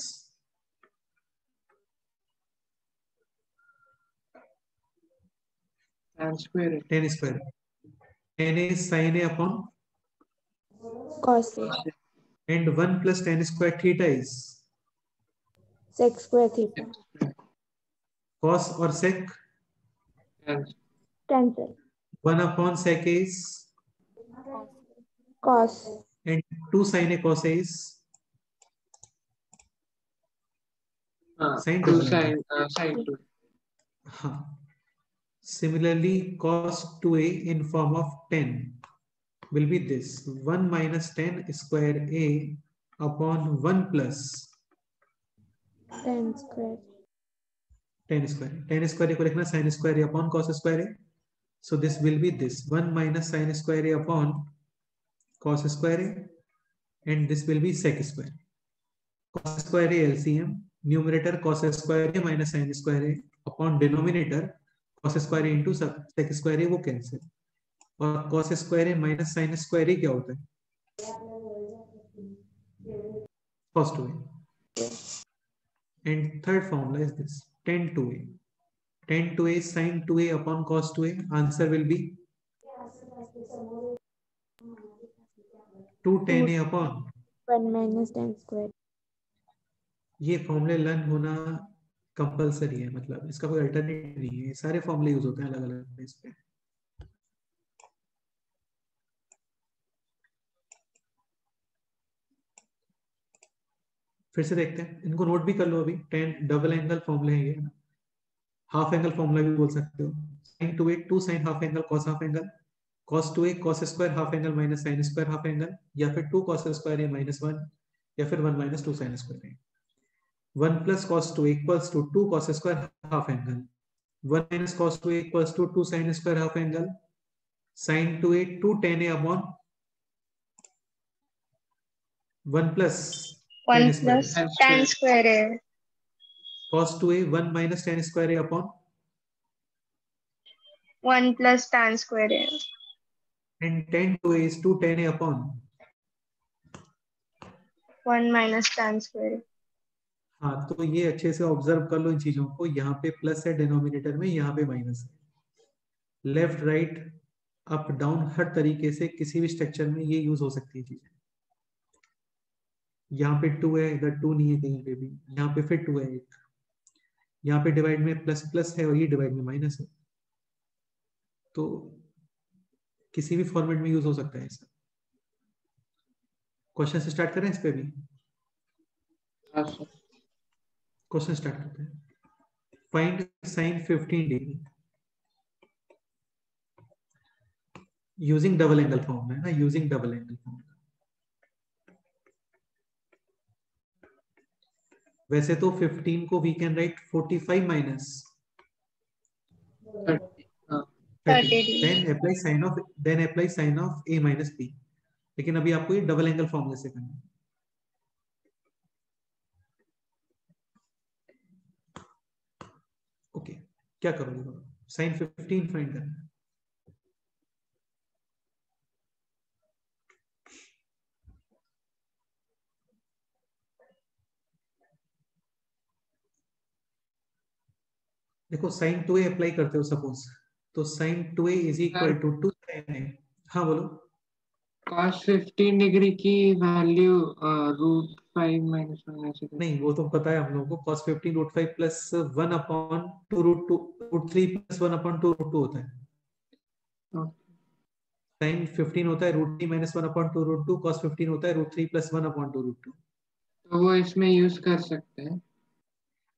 tan square tan square. Tan a is sin a upon cos a and 1 plus tan square theta is sec square theta cos or sec. cancel 1 upon sec a is cos and 2 sin a cos a is sin 2 double angle. sin 2. हाँ. Similarly, cos 2a in form of 10 will be this 1 minus tan square a upon 1 plus tan square tan square. Tan square को लिखना sin square a upon cos square a. So this will be this 1 minus sin square a upon cos square a and this will be sec square. Cos square a LCM, numerator cos square a minus sin square a upon denominator cos square a into sec square a वो कैंसिल. और cos square a minus sin square a क्या होता है? cos 2a. And third formula is this tan 2a. Tan 2a is sin 2a upon cos 2a. Answer will be 2 tan a upon. 1 minus tan square. ये फॉर्मूले लर्न होना कंपलसरी है, मतलब इसका कोई अल्टरनेट नहीं है. सारे फॉर्मूले यूज होते हैं अलग अलग बेस पे. फिर से देखते हैं, इनको नोट भी कर लो अभी. टेन डबल एंगल फॉर्मूले हैं ये. हाफ एंगल फॉर्मूला भी बोल सकते हो. sin 2a 2 sin half angle cos half angle, cos 2a cos square half angle minus sin square half angle, या फिर 2 cos स्क्वायर a minus 1, या फिर 1 minus 2 sin square a. 1 plus cos 2 equals to 2 cos square half angle. 1 minus cos 2 equals to 2 sin square half angle. Sin 2a 2 tan a upon 1 plus 1 tan square. plus tan square a. Cos 2a 1 minus tan square a upon 1 plus tan square a. and tan 2a is 2 tan a upon 1 minus tan square a. हाँ, तो ये अच्छे से ऑब्जर्व कर लो इन चीजों को. यहाँ पे प्लस है डिनोमिनेटर में, यहाँ पे माइनस है. लेफ्ट राइट अप डाउन हर तरीके से किसी भी स्ट्रक्चर में ये यूज हो सकती है चीजें. यहाँ पे 2 है, इधर 2 नहीं है कहीं पे भी. यहाँ पे फिर 2 है एक. यहाँ पे डिवाइड में प्लस प्लस है और ये डिवाइड में माइनस है. तो किसी भी फॉर्मेट में यूज हो सकता है ऐसा. क्वेश्चन से स्टार्ट करें इस पे भी. क्वेश्चन स्टार्ट करते हैं. Find sin 15 degree using double angle form है ना, यूजिंग डबल एंगल फॉर्म. वैसे तो 15 को we can write 45 minus 30, then apply sine of a minus b. लेकिन अभी आपको ये डबल एंगल फॉर्मूले से करना है. ओके, क्या करोगे? sin 15 फाइंड करना है. देखो sin 2a अप्लाई करते हो सपोज, तो sin 2a is equal to 2 sin a. हाँ बोलो. cos 15 डिग्री की वैल्यू -5 ऐसे कुछ। नहीं, वो तो पता है हम लोगों को, cos 15 √5 plus 1 upon 2 √3 plus 1 upon 2 √2 होता है। sin 15 होता है √3 माइनस 1 अपॉन 2 √2, cos 15 होता है √3 प्लस 1 अपॉन 2 √2। तो वो इसमें यूज कर सकते हैं।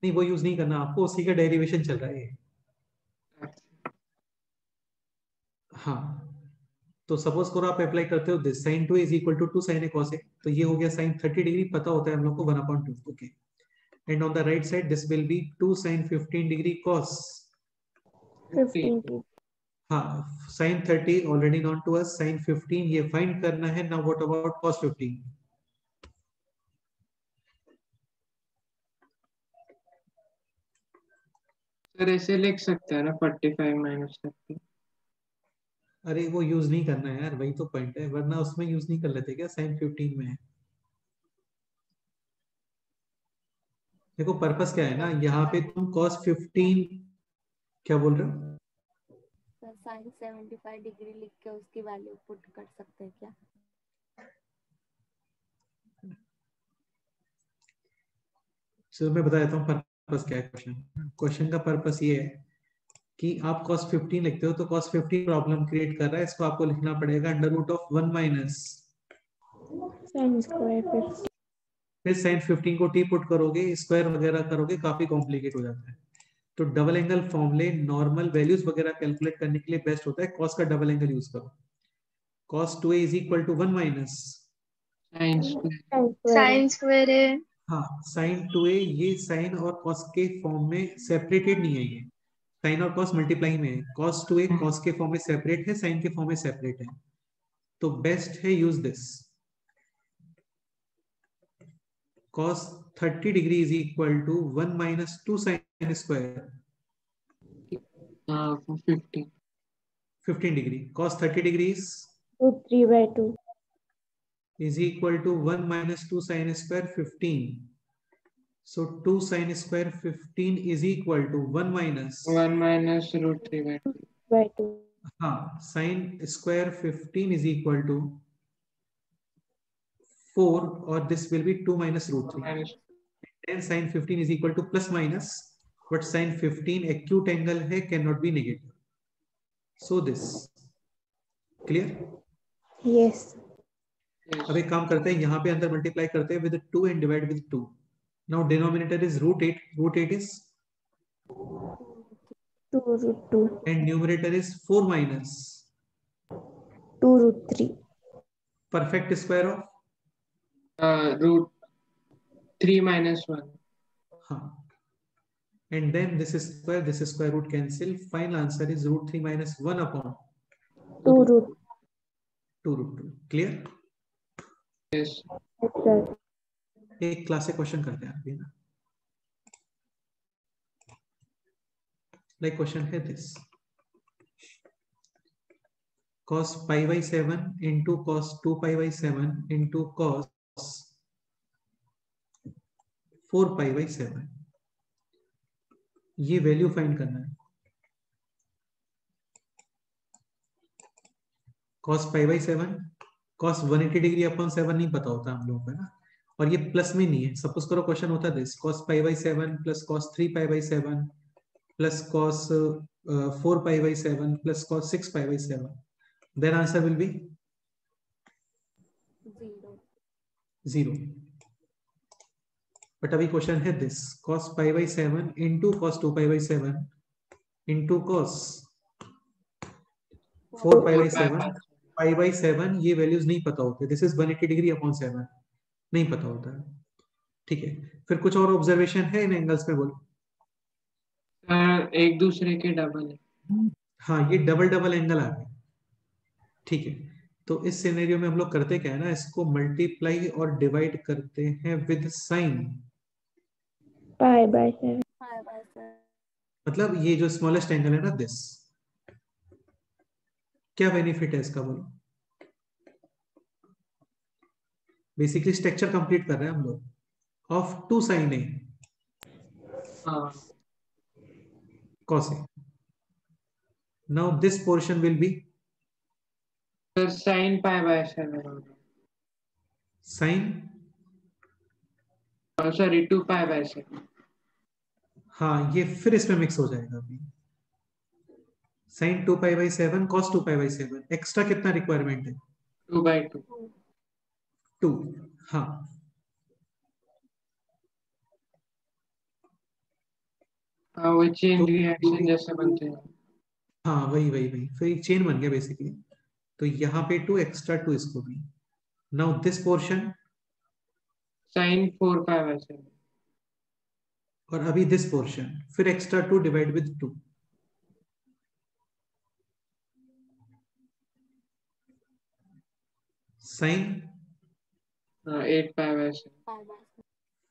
नहीं, वो यूज नहीं करना आपको, उसी का डेरिवेशन चल रहा है। हाँ, तो सपोज करो आप अप्लाई करते हो this sin 2 is equal to 2 sin a cos a, तो ये हो गया sin 30 डिग्री, पता होता है हम लोग को 1/2। Okay, and on the right side this will be 2 sin 15 degree cos 15. हाँ sin 30 already known to us, sin 15 ये फाइंड करना है। Now what about cos 15? Sir ऐसे लिख सकते हैं ना 45 माइनस 30। अरे वो यूज नहीं करना है यार, वही तो पॉइंट है, वरना उसमें यूज नहीं कर लेते क्या sin 15 में? देखो पर्पस क्या है ना, यहाँ पे तुम cos 15 क्या बोल रहे हो? साइन 75 डिग्री लिख के उसकी वैल्यू पुट कर सकते हैं क्या? चलो मैं बता देता हूँ पर्पस क्या है। क्वेश्चन का पर्पस ये है कि आप cos 15 लिखते हो तो cos 15 प्रॉब्लम क्रिएट कर रहा है, इसको आपको लिखना पड़ेगा √1 माइनस Sin square 15. फिर sin 15 को t पुट करोगे, स्क्वायर वगैरह करोगे, काफी कॉम्प्लिकेट हो जाता है। तो डबल एंगल फॉर्मूले नॉर्मल वैल्यूज वगैरह कैलकुलेट करने के लिए बेस्ट होता है cos का डबल एंगल यूज करो। cos 2a is equal to 1 minus sine Sin square. Sine square है। हाँ sin 2a, ये sin और cos के फॉर्म में सेपरेटेड नहीं है, ये sin और cos मल्टीप्लाई में है। cos 2a cos के फॉर्म में सेपरेट है, sin के फॉर्म में सेपरेट है, तो बेस्ट है use this. cos 30 degree is equal to 1 minus 2 sin square 15। 15 degree, cos 30 degrees √3/2. is equal to 1 minus 2 sin square 15. So 2 sin square 15 is equal to 1 minus 1 minus √3/2। 2/2. हाँ sin square 15 is equal to 4 और this will be 2 minus √3. Minus And sin 15 is equal to plus minus, but sin 15 acute angle है, cannot be negative. So this clear? Yes. अब एक काम करते हैं, यहाँ पे अंदर मल्टीप्लाई करते हैं with 2 and divide with 2. Now denominator is √8. √8 is 2√2. and numerator is 4 minus 2√3. perfect square of √3 minus 1। हाँ, and then this is square root cancel. Final answer is √3 minus 1 upon 2√2. 2√2. Clear? Yes Sir. एक क्लास से क्वेश्चन करते हैं अभी ना, लाइक क्वेश्चन है this cos π/7 into cos 2π/7 into cos 4π/7, ये वैल्यू फाइंड करना है। cos π/7 cos 180 डिग्री अपॉन 7 नहीं पता होता हम लोगों को ना, और ये प्लस में नहीं है। सपोज करो क्वेश्चन होता this cos π/7 plus cos 3π/7 plus cos 4π/7 plus cos 6π/7, then answer will be 0. But अभी क्वेश्चन है this cos π/7 into cos 2π/7 into cos 4π/7 π/7, ये वैल्यूज नहीं पता होते। दिस इज 180 डिग्री अपॉन 7, नहीं पता होता है। ठीक है, फिर कुछ और ऑब्जर्वेशन है इन एंगल्स में? बोलो। एक दूसरे के डबल है। हाँ, ये डबल डबल एंगल आ गए। ठीक है, तो इस सिनेरियो में हम लोग करते क्या है ना, इसको मल्टीप्लाई और डिवाइड करते हैं विद साइन। π/7. मतलब ये जो स्मॉलेस्ट एंगल है ना दिस, क्या बेनिफिट है इसका बोलो? बेसिकली स्ट्रक्चर कंप्लीट कर रहे हैं हम लोग of 2 sin a cos a. Now this portion will be तो sin π/7 sin सॉरी 2π/7। हाँ, ये फिर इसमें मिक्स हो जाएगा अभी। साइन 2π/7 कॉस 2π/7 एक्स्ट्रा कितना रिक्वायरमेंट है? 2/2। 2। हाँ, हाँ वो चेन तो रिएक्शन जैसे बनते हैं। हाँ, वही वही वही, फिर एक चेन बन गया बेसिकली। तो यहाँ पे 2 एक्स्ट्रा 2 इसको भी। Now this portion sine 4π/7। और अभी दिस पोर्शन फिर extra 2 divide with 2। Sine 8π/7।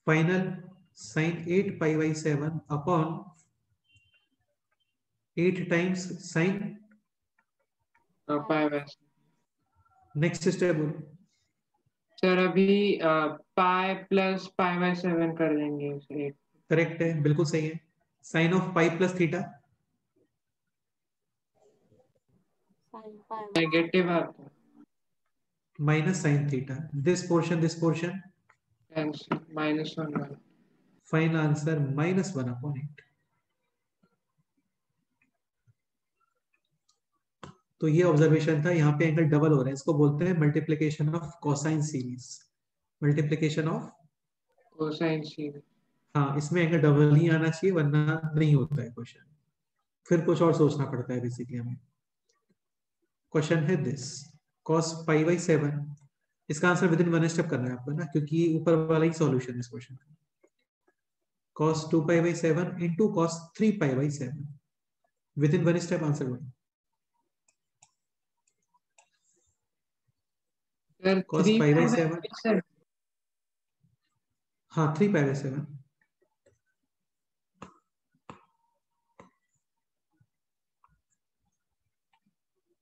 Final sine 8π/7 upon 8 times sine. π/7। Next step बोलो। सर अभी पाई प्लस π/7 कर देंगे उसे। करेक्ट है, बिल्कुल सही है। Sine of pi plus theta negative आता है। Minus sine theta. This portion -1। Final answer -1/8। तो ये ऑब्जर्वेशन था। यहाँ पे एंगल डबल हो रहा है, इसको बोलते हैं multiplication of cosine series. Multiplication of, cosine series. हाँ, इसमें एंगल डबल ही आना चाहिए वरना नहीं होता है क्वेश्चन, फिर कुछ और सोचना पड़ता है बेसिकली हमें। क्वेश्चन है दिस, cos π/7, इसका आंसर विद इन 1 स्टेप करना है आपको ना, क्योंकि ऊपर वाला ही सॉल्यूशन है इस क्वेश्चन का। cos 2π/7 into cos 3π/7 within 1 step answer होगा। Sir cos 3π/7। π/7, हाँ 3π/7।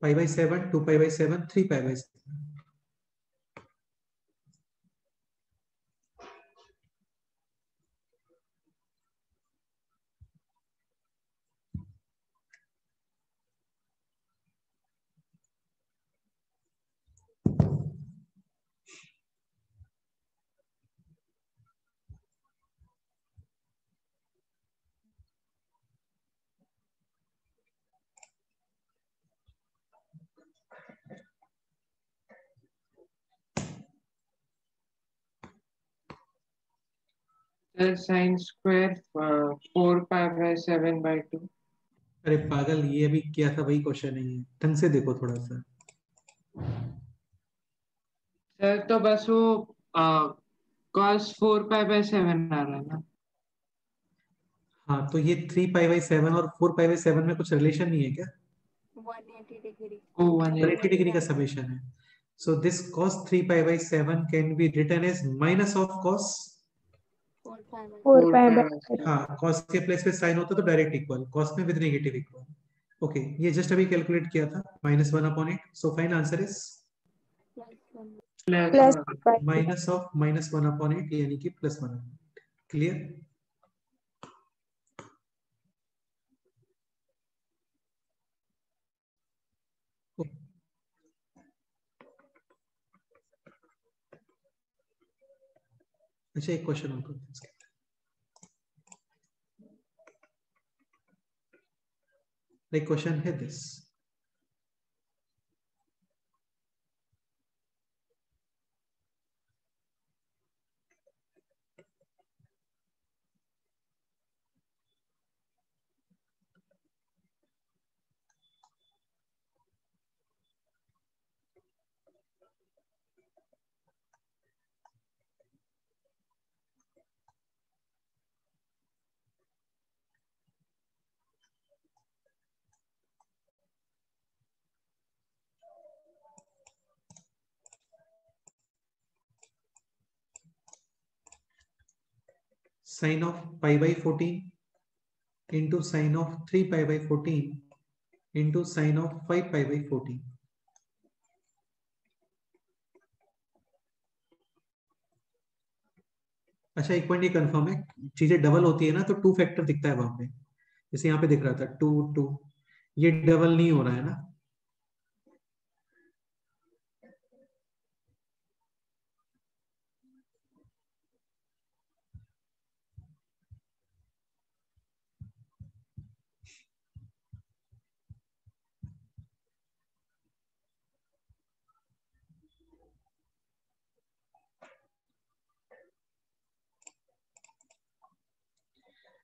π/7 2π/7 3π/7। Sir sine square 4π/7/2। अरे पागल, ये अभी क्या था वही क्वेश्चन नहीं है, ढंग से देखो थोड़ा सा। सर तो बस वो cos 4π/7 आ रहा है ना। हाँ, तो ये 3π/7 और 4π/7 में कुछ रिलेशन नहीं है क्या? 180 डिग्री। ओ 180। 180 डिग्री का समेशन है। So this cos 3π/7 can be written as minus of cos। 4π/7। हाँ, cos के प्लेस पे साइन होता तो डायरेक्ट इक्वल, cos में विद नेगेटिव इक्वल। ओके, ये जस्ट अभी कैलकुलेट किया था, -1/8। So final answer is plus minus of -1/8 यानी कि +1। क्लियर? अच्छा, एक क्वेश्चन और करते हैं इसके। लाइक क्वेश्चन है this, sine of π/14 into sine of 3π/14 into sine of 5π/14। अच्छा, एक पॉइंट ये कंफर्म है, चीजें डबल होती है ना तो 2 फैक्टर दिखता है वहां पे, जैसे यहाँ पे दिख रहा था 2 2, ये डबल नहीं हो रहा है ना।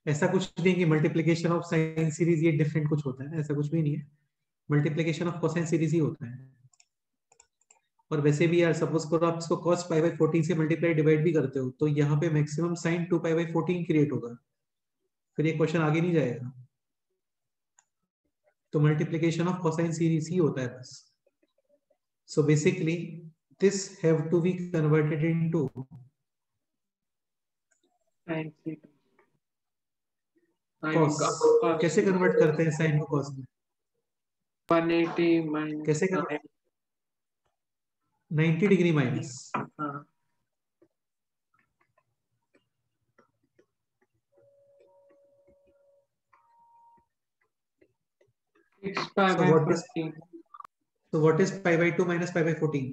ऐसा कुछ नहीं कि मल्टीप्लीकेशन ऑफ साइन सीरीज ये डिफरेंट कुछ होता है, ऐसा कुछ भी नहीं है, मल्टीप्लीकेशन ऑफ कोसाइन सीरीज ही होता है। और वैसे भी यार सपोज करो आप इसको cos पाई बाई 14 से मल्टीप्लाई डिवाइड भी करते हो तो यहाँ पे maximum sine 2 pi by 14 create होगा, फिर ये क्वेश्चन आगे नहीं जाएगा। तो मल्टीप्लीकेशन ऑफ कोसाइन सीरीज ही होता है बस। So basically this have to be converted into cos। कैसे कन्वर्ट करते हैं साइन को cos में? 180 माइनस कैसे कन्वर्ट? 90 degree minus. हाँ 6 pi So by what is 14. so what is pi by 2 minus pi by 14?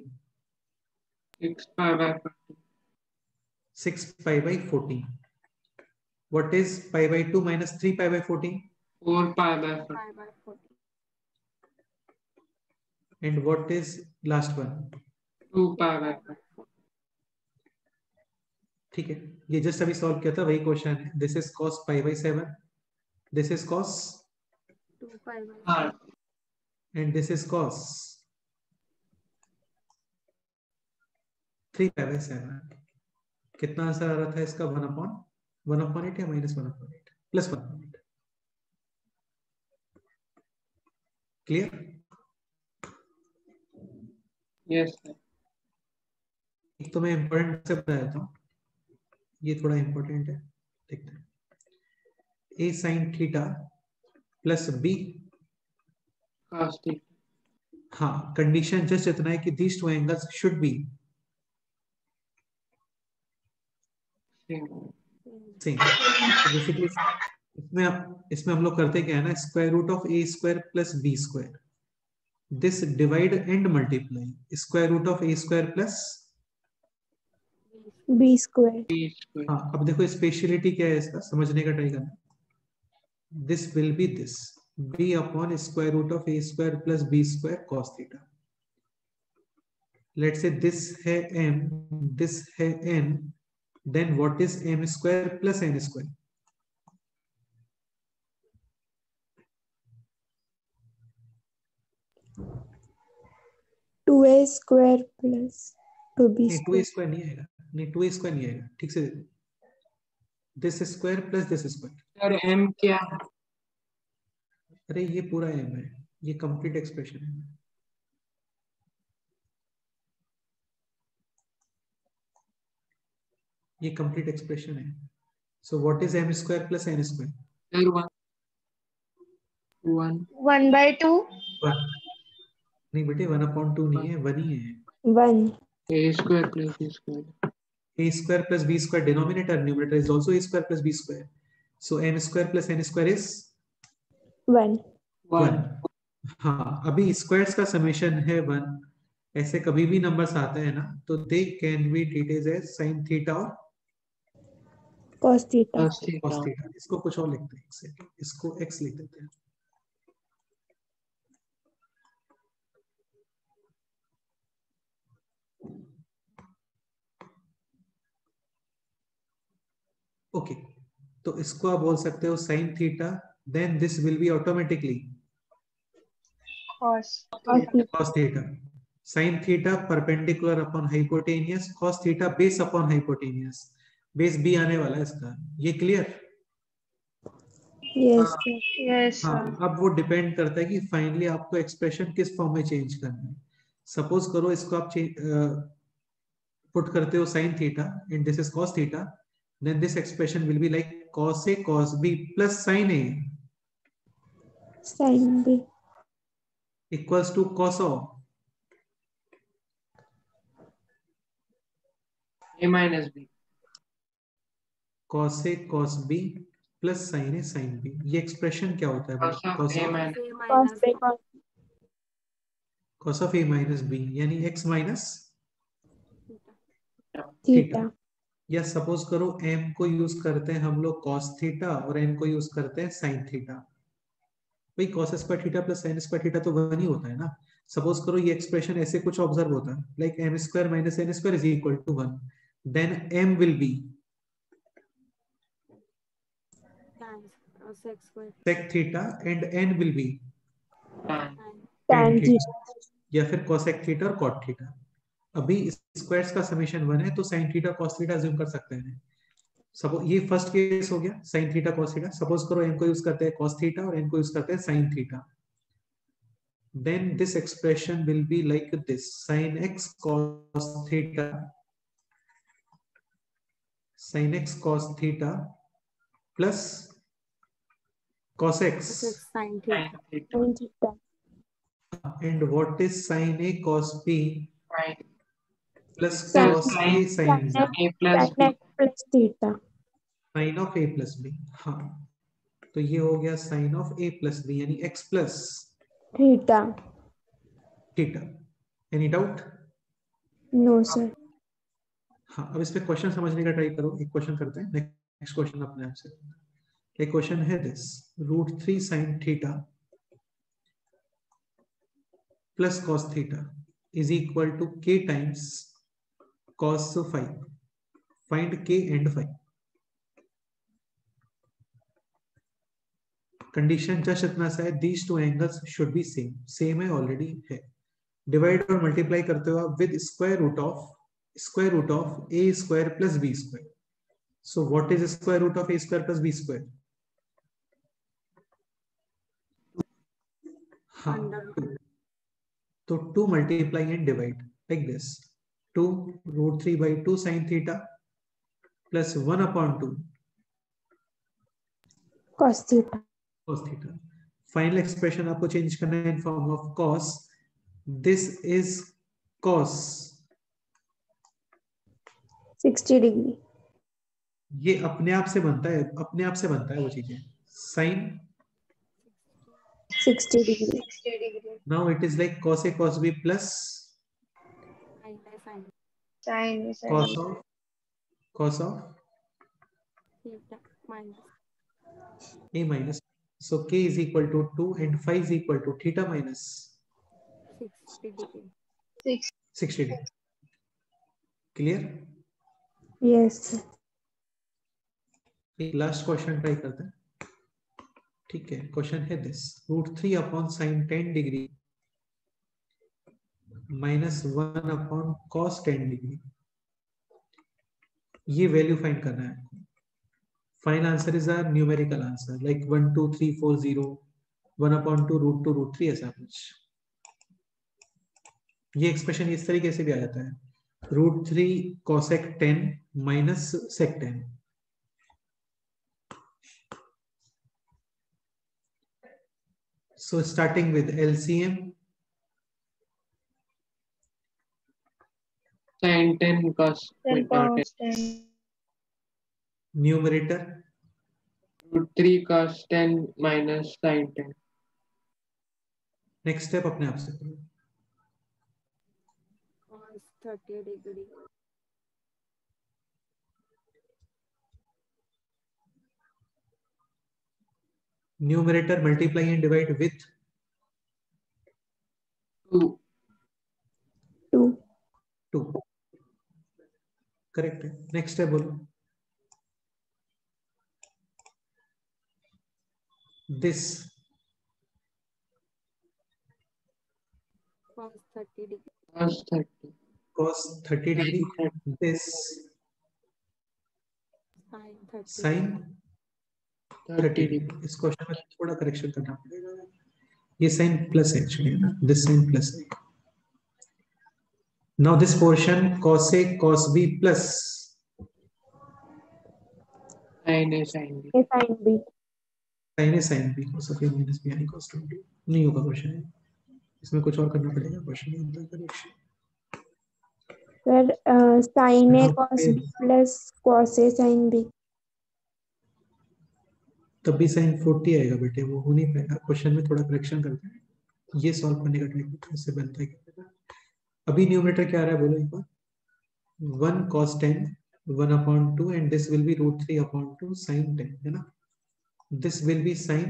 6 pi by 14. 6 pi by 14. What is pi by 2 minus 3 pi by 14? 4 pi by 14. 5 by 14. And what is last one? 2 pi by 14. ठीक है, ये जस्ट अभी सॉल्व किया था, वही क्वेश्चन है। This is cos pi by 7, this is cos 2 pi by हाँ and this is cos 3 pi by 7। कितना आंसर आ रहा था इसका? 1/8 या -1/8 प्लस 1/8। क्लियर? Yes sir. एक तो मैं इंपॉर्टेंट से बता देता हूँ, ये थोड़ा इंपॉर्टेंट है, देखते हैं। a sin theta plus b, cos theta. हाँ कंडीशन जस्ट इतना है कि these two angles should be same। Basically इसमें हम लोग करते क्या है ना, square root of a square plus b square, this divide and multiply square root of a square plus b square। B square. हाँ अब देखो स्पेशलिटी क्या है इसका, समझने का ट्राई करना। This will be this b upon square root of a square plus b square cos theta. Let's say this है m, दिस है n, then what is m square plus n square? Two a square plus 2b नहीं 2a स्क्वायर नहीं आएगा, नहीं 2a स्क्वायर नहीं आएगा, ठीक से देखो, this square plus this square. Sir m क्या है? अरे ये पूरा m है, ये कंप्लीट एक्सप्रेशन है। ये कंप्लीट एक्सप्रेशन है। सो what is m square plus n square? Sir 1 1/2 नहीं बेटे 1/2 नहीं है, 1 ही है। 1 a square plus b square. a square plus b square denominator, numerator is also a square plus b square. So m square plus n square is 1 1। हाँ अभी स्क्वायर्स का समेशन है 1। ऐसे कभी भी नंबर्स आते हैं ना तो they can be treated as sin theta और cos theta। Cos theta. cos theta. इसको कुछ और लिखते हैं, एक सेकंड, इसको x लिख देते हैं। ओके तो इसको आप बोल सकते हो sin theta, then this will be automatically cos cos theta. sin theta perpendicular upon hypotenuse, cos theta base upon hypotenuse, base b आने वाला है इसका। ये क्लियर? yes sir। yes हाँ sir. अब वो डिपेंड करता है कि फाइनली आपको एक्सप्रेशन किस फॉर्म में चेंज करना है। सपोज करो इसको आप पुट करते हो sin theta and this is cos theta, then this expression will be like cos a cos b plus sin a sin b equals to cos of a minus b. cos a cos b plus sin a sin b। ये एक्सप्रेशन क्या होता है? Cos of a minus cos b cos of a minus b यानी x minus theta। या सपोज करो m को यूज करते हैं हम लोग cos थीटा और n को यूज करते हैं sin थीटा। भाई cos square theta plus sin square theta तो 1 ही होता है ना। सपोज करो ये एक्सप्रेशन ऐसे कुछ ऑब्जर्व होता है like m square minus n square is equal to 1, then m will be sec square sec theta and n will be tan tan tan theta. Theta या फिर cosec थीटा और cot थीटा। अभी स्क्वायर्स का समेशन 1 है तो sin theta cos theta assume कर सकते हैं। सपोज ये फर्स्ट केस हो गया sin theta cos theta. Suppose करो n को यूज करते हैं cos थीटा और n को यूज करते हैं sin theta. Then this expression will be like this: sin x cos theta, sin x cos theta plus cos x. sin theta. sin theta Tan theta. And what is sin a cos b sin plus Sin cos a sin sin b? a plus tan b x plus theta. Sin of a plus b। हाँ, तो ये हो गया sin of a plus b यानी x plus Theta. theta। Any doubt? No sir. हाँ, अब इस पे क्वेश्चन समझने का ट्राई करो। एक क्वेश्चन करते हैं, नेक्स्ट क्वेश्चन अपने आप से। एक क्वेश्चन है this: √3 sin theta plus cos theta is equal to k times cos phi. Find k and phi. Condition just इतना सा है, these two angles should be same। Same है, ऑलरेडी है। डिवाइड और मल्टीप्लाई करते हो आप with square root of a square plus b square. So what is square root of a square plus b square? हाँ, तो 2 multiply and divide like this: 2 √3 by 2 sin theta plus 1 upon 2 Cos theta. cos theta। Final expression आपको चेंज करना है इन form of cos। This is cos, 60 degree. ये अपने आप से बनता है वो चीजें। sin, 60 degree. 60 degree. now it is like cos a cos b plus sin Sin cos of theta minus a minus। so k is equal to 2 and phi is equal to theta minus 60 degree. 60 degree। Clear? Yes sir. एक लास्ट क्वेश्चन ट्राई करते हैं। ठीक है, क्वेश्चन है this: √3 upon sin 10 degree minus 1 upon cos 10 degree. ये वैल्यू फाइंड करना है आपको। Final answer is a numerical answer like 1 2 3 4 0 1 upon 2 √2 √3 ऐसा कुछ। ये एक्सप्रेशन इस तरीके से भी आ जाता है: √3 cosec 10 minus sec 10। So starting with LCM, sin 10 cos 10 10 cos 10. numerator √3 cos 10 minus sin 10 next step अपने आप से करो। cos 30 degree. Numerator multiply and divide with 2 2. 2। Correct है। नेक्स्ट है, बोलो। This cos 30 degree. cos 30 cos 30 degree, this Sin 30 sin 30 30 degree. degree इस क्वेश्चन में थोड़ा करेक्शन करना पड़ेगा। ये साइन प्लस है एक्चुअली, ना दिस साइन प्लस है। Now this portion cos a cos b plus sin A sin B A sin B. sin a sin b cos of a minus b यानी cos 20 नहीं होगा क्वेश्चन। इसमें कुछ और करना पड़ेगा क्वेश्चन में अंदर correction. Sir, sin A cos B plus cos A sin B. तब भी sin 40 आएगा बेटे, वो हो नहीं पाएगा। क्वेश्चन में थोड़ा करेक्शन करते हैं, ये सॉल्व करने का ट्राई करते हैं, इससे बनता है। अभी न्यूमरेटर क्या आ रहा है बोलो एक बार। 1 cos 10 1 upon 2 and this will be √3 upon 2 sin 10 है ना। this will be sin,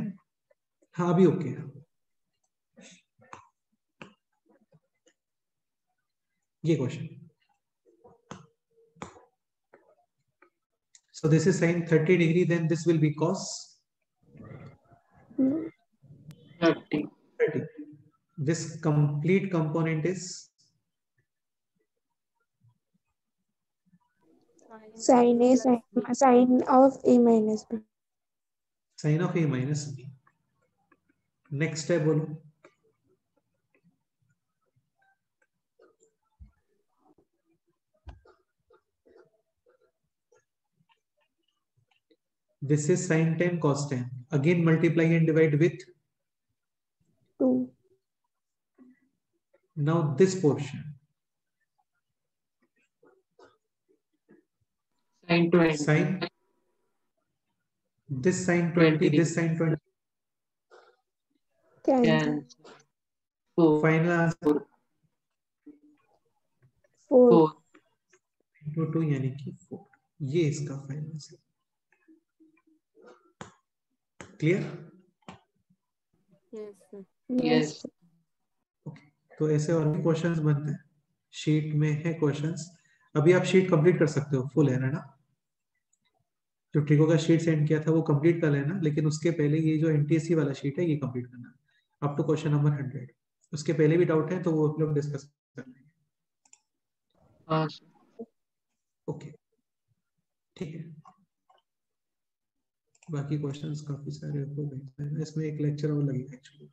हाँ अभी ओके है। ये question, so this is sin 30 degree, then this will be cos 30. This complete component is Sin A, sin of A minus B. sin of A minus B. Next है बोलो. This is sin 10 cos 10. Again multiply and divide with 2. Now this portion. Sin 20. Sin. This sin 20. This sin 20. Cancel. Final answer 4. 2 यानी कि 4. ये इसका final answer. Clear? Yes, sir. Yes. तो ऐसे और भी क्वेश्चंस बनते हैं. शीट में है क्वेश्चंस. अभी आप शीट कंप्लीट कर सकते हो. फुल है ना? जो ट्रिको का शीट सेंड किया था वो कंप्लीट कर लेना, लेकिन उसके पहले ये जो एनटीएससी वाला शीट है ये कंप्लीट करना अप टू क्वेश्चन नंबर 100. उसके पहले भी डाउट है तो वो हम लोग डिस्कस कर लेंगे. हाँ. ओके, ठीक है. बाकी क्वेश्चंस काफी सारे हो गए हैं. इसमें एक लेक्चर और लगेगा एक्चुअली.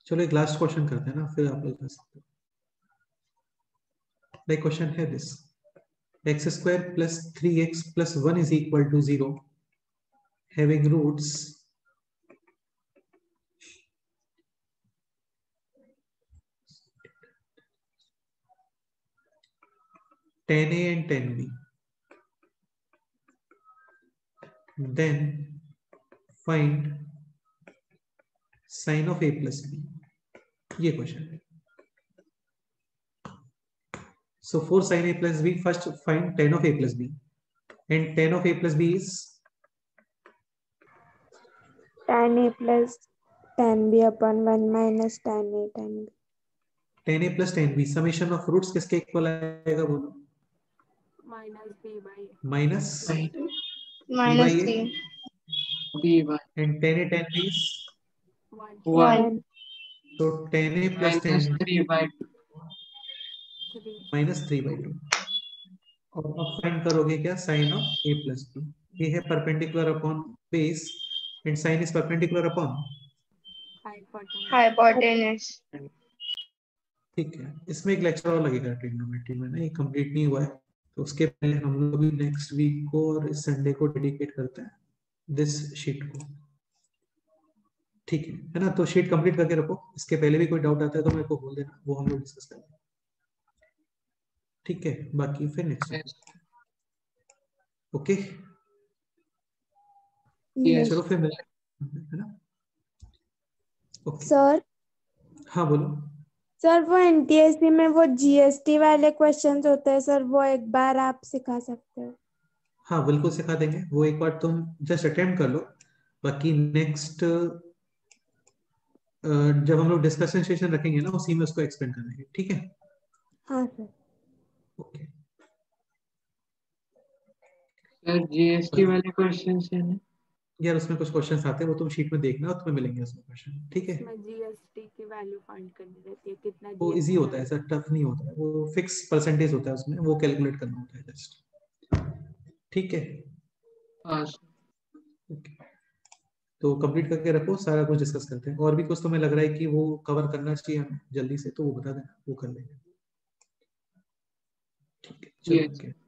चलो एक लास्ट क्वेश्चन करते हैं ना, फिर आप लोग कर सकते हो. लाइक क्वेश्चन है this. x square plus 3x plus 1 is equal to 0 having roots 10a and 10b. Then find sin of a plus b. ये क्वेश्चन है. So for sin a plus b, first find tan of a plus b, and tan of a plus b is Tan A plus tan B upon 1 minus tan A tan B. tan a plus tan b. Summation of roots किसके इक्वल आएगा बोलो? Minus B by Minus minus b by 3. a, B by and tan a tan b is 1. 1 so tan a plus tan minus 3 by 2. 3. minus 3 by 2. और अब फाइंड करोगे क्या? sin of a plus b. ये है perpendicular upon base and sin is perpendicular upon. Hypotenuse. Hypotenuse. ठीक है. इसमें एक लेक्चर और लगेगा ट्रिग्नोमेट्री में ना, ये कंप्लीट नहीं हुआ है, तो उसके पहले हम लोग अभी नेक्स्ट वीक को और इस संडे को डेडिकेट करते हैं दिस शीट को. ठीक है ना? तो शीट कंप्लीट करके रखो. इसके पहले भी कोई डाउट आता है तो मेरे को बोल देना, वो हम लोग डिस्कस करेंगे. ठीक है. बाकी फिर नेक्स्ट Yes. ओके. Yes. चलो फिर है ना. ओके. सर हाँ बोलो. सर वो एनटीएससी में वो जीएसटी वाले क्वेश्चंस होते हैं सर, वो एक बार आप सिखा सकते हो? हाँ बिल्कुल सिखा देंगे. वो एक बार तुम जस्ट अटेम्प्ट कर लो. बाकी नेक्स्ट जब हम लोग डिस्कशन सेशन रखेंगे ना, उसी में उसको एक्सप्लेन कर देंगे. ठीक है. हाँ सर. ओके. सर जीएसटी वाले क्वेश्चंस है ना? यार उसमें कुछ क्वेश्चंस आते हैं, वो तुम शीट में देखना और तुम्हें मिलेंगे उसमें क्वेश्चन. ठीक है. इसमें जीएसटी की वैल्यू फाइंड करनी रहती है, कितना वो GST इजी होता है, ऐसा टफ नहीं होता है. वो फिक्स परसेंटेज होता है उसमें, वो कैलकुलेट करना होता है जस्ट. ठीक है. हाँ. ओके. तो कंप्लीट करके रखो. सारा कुछ डिस्कस करते हैं. और भी कुछ तुम्हें लग रहा है कि वो कवर करना चाहिए हमें जल्दी से, तो वो बता देना, वो कर लेंगे. ठीक है. चलो. Yes. ओके.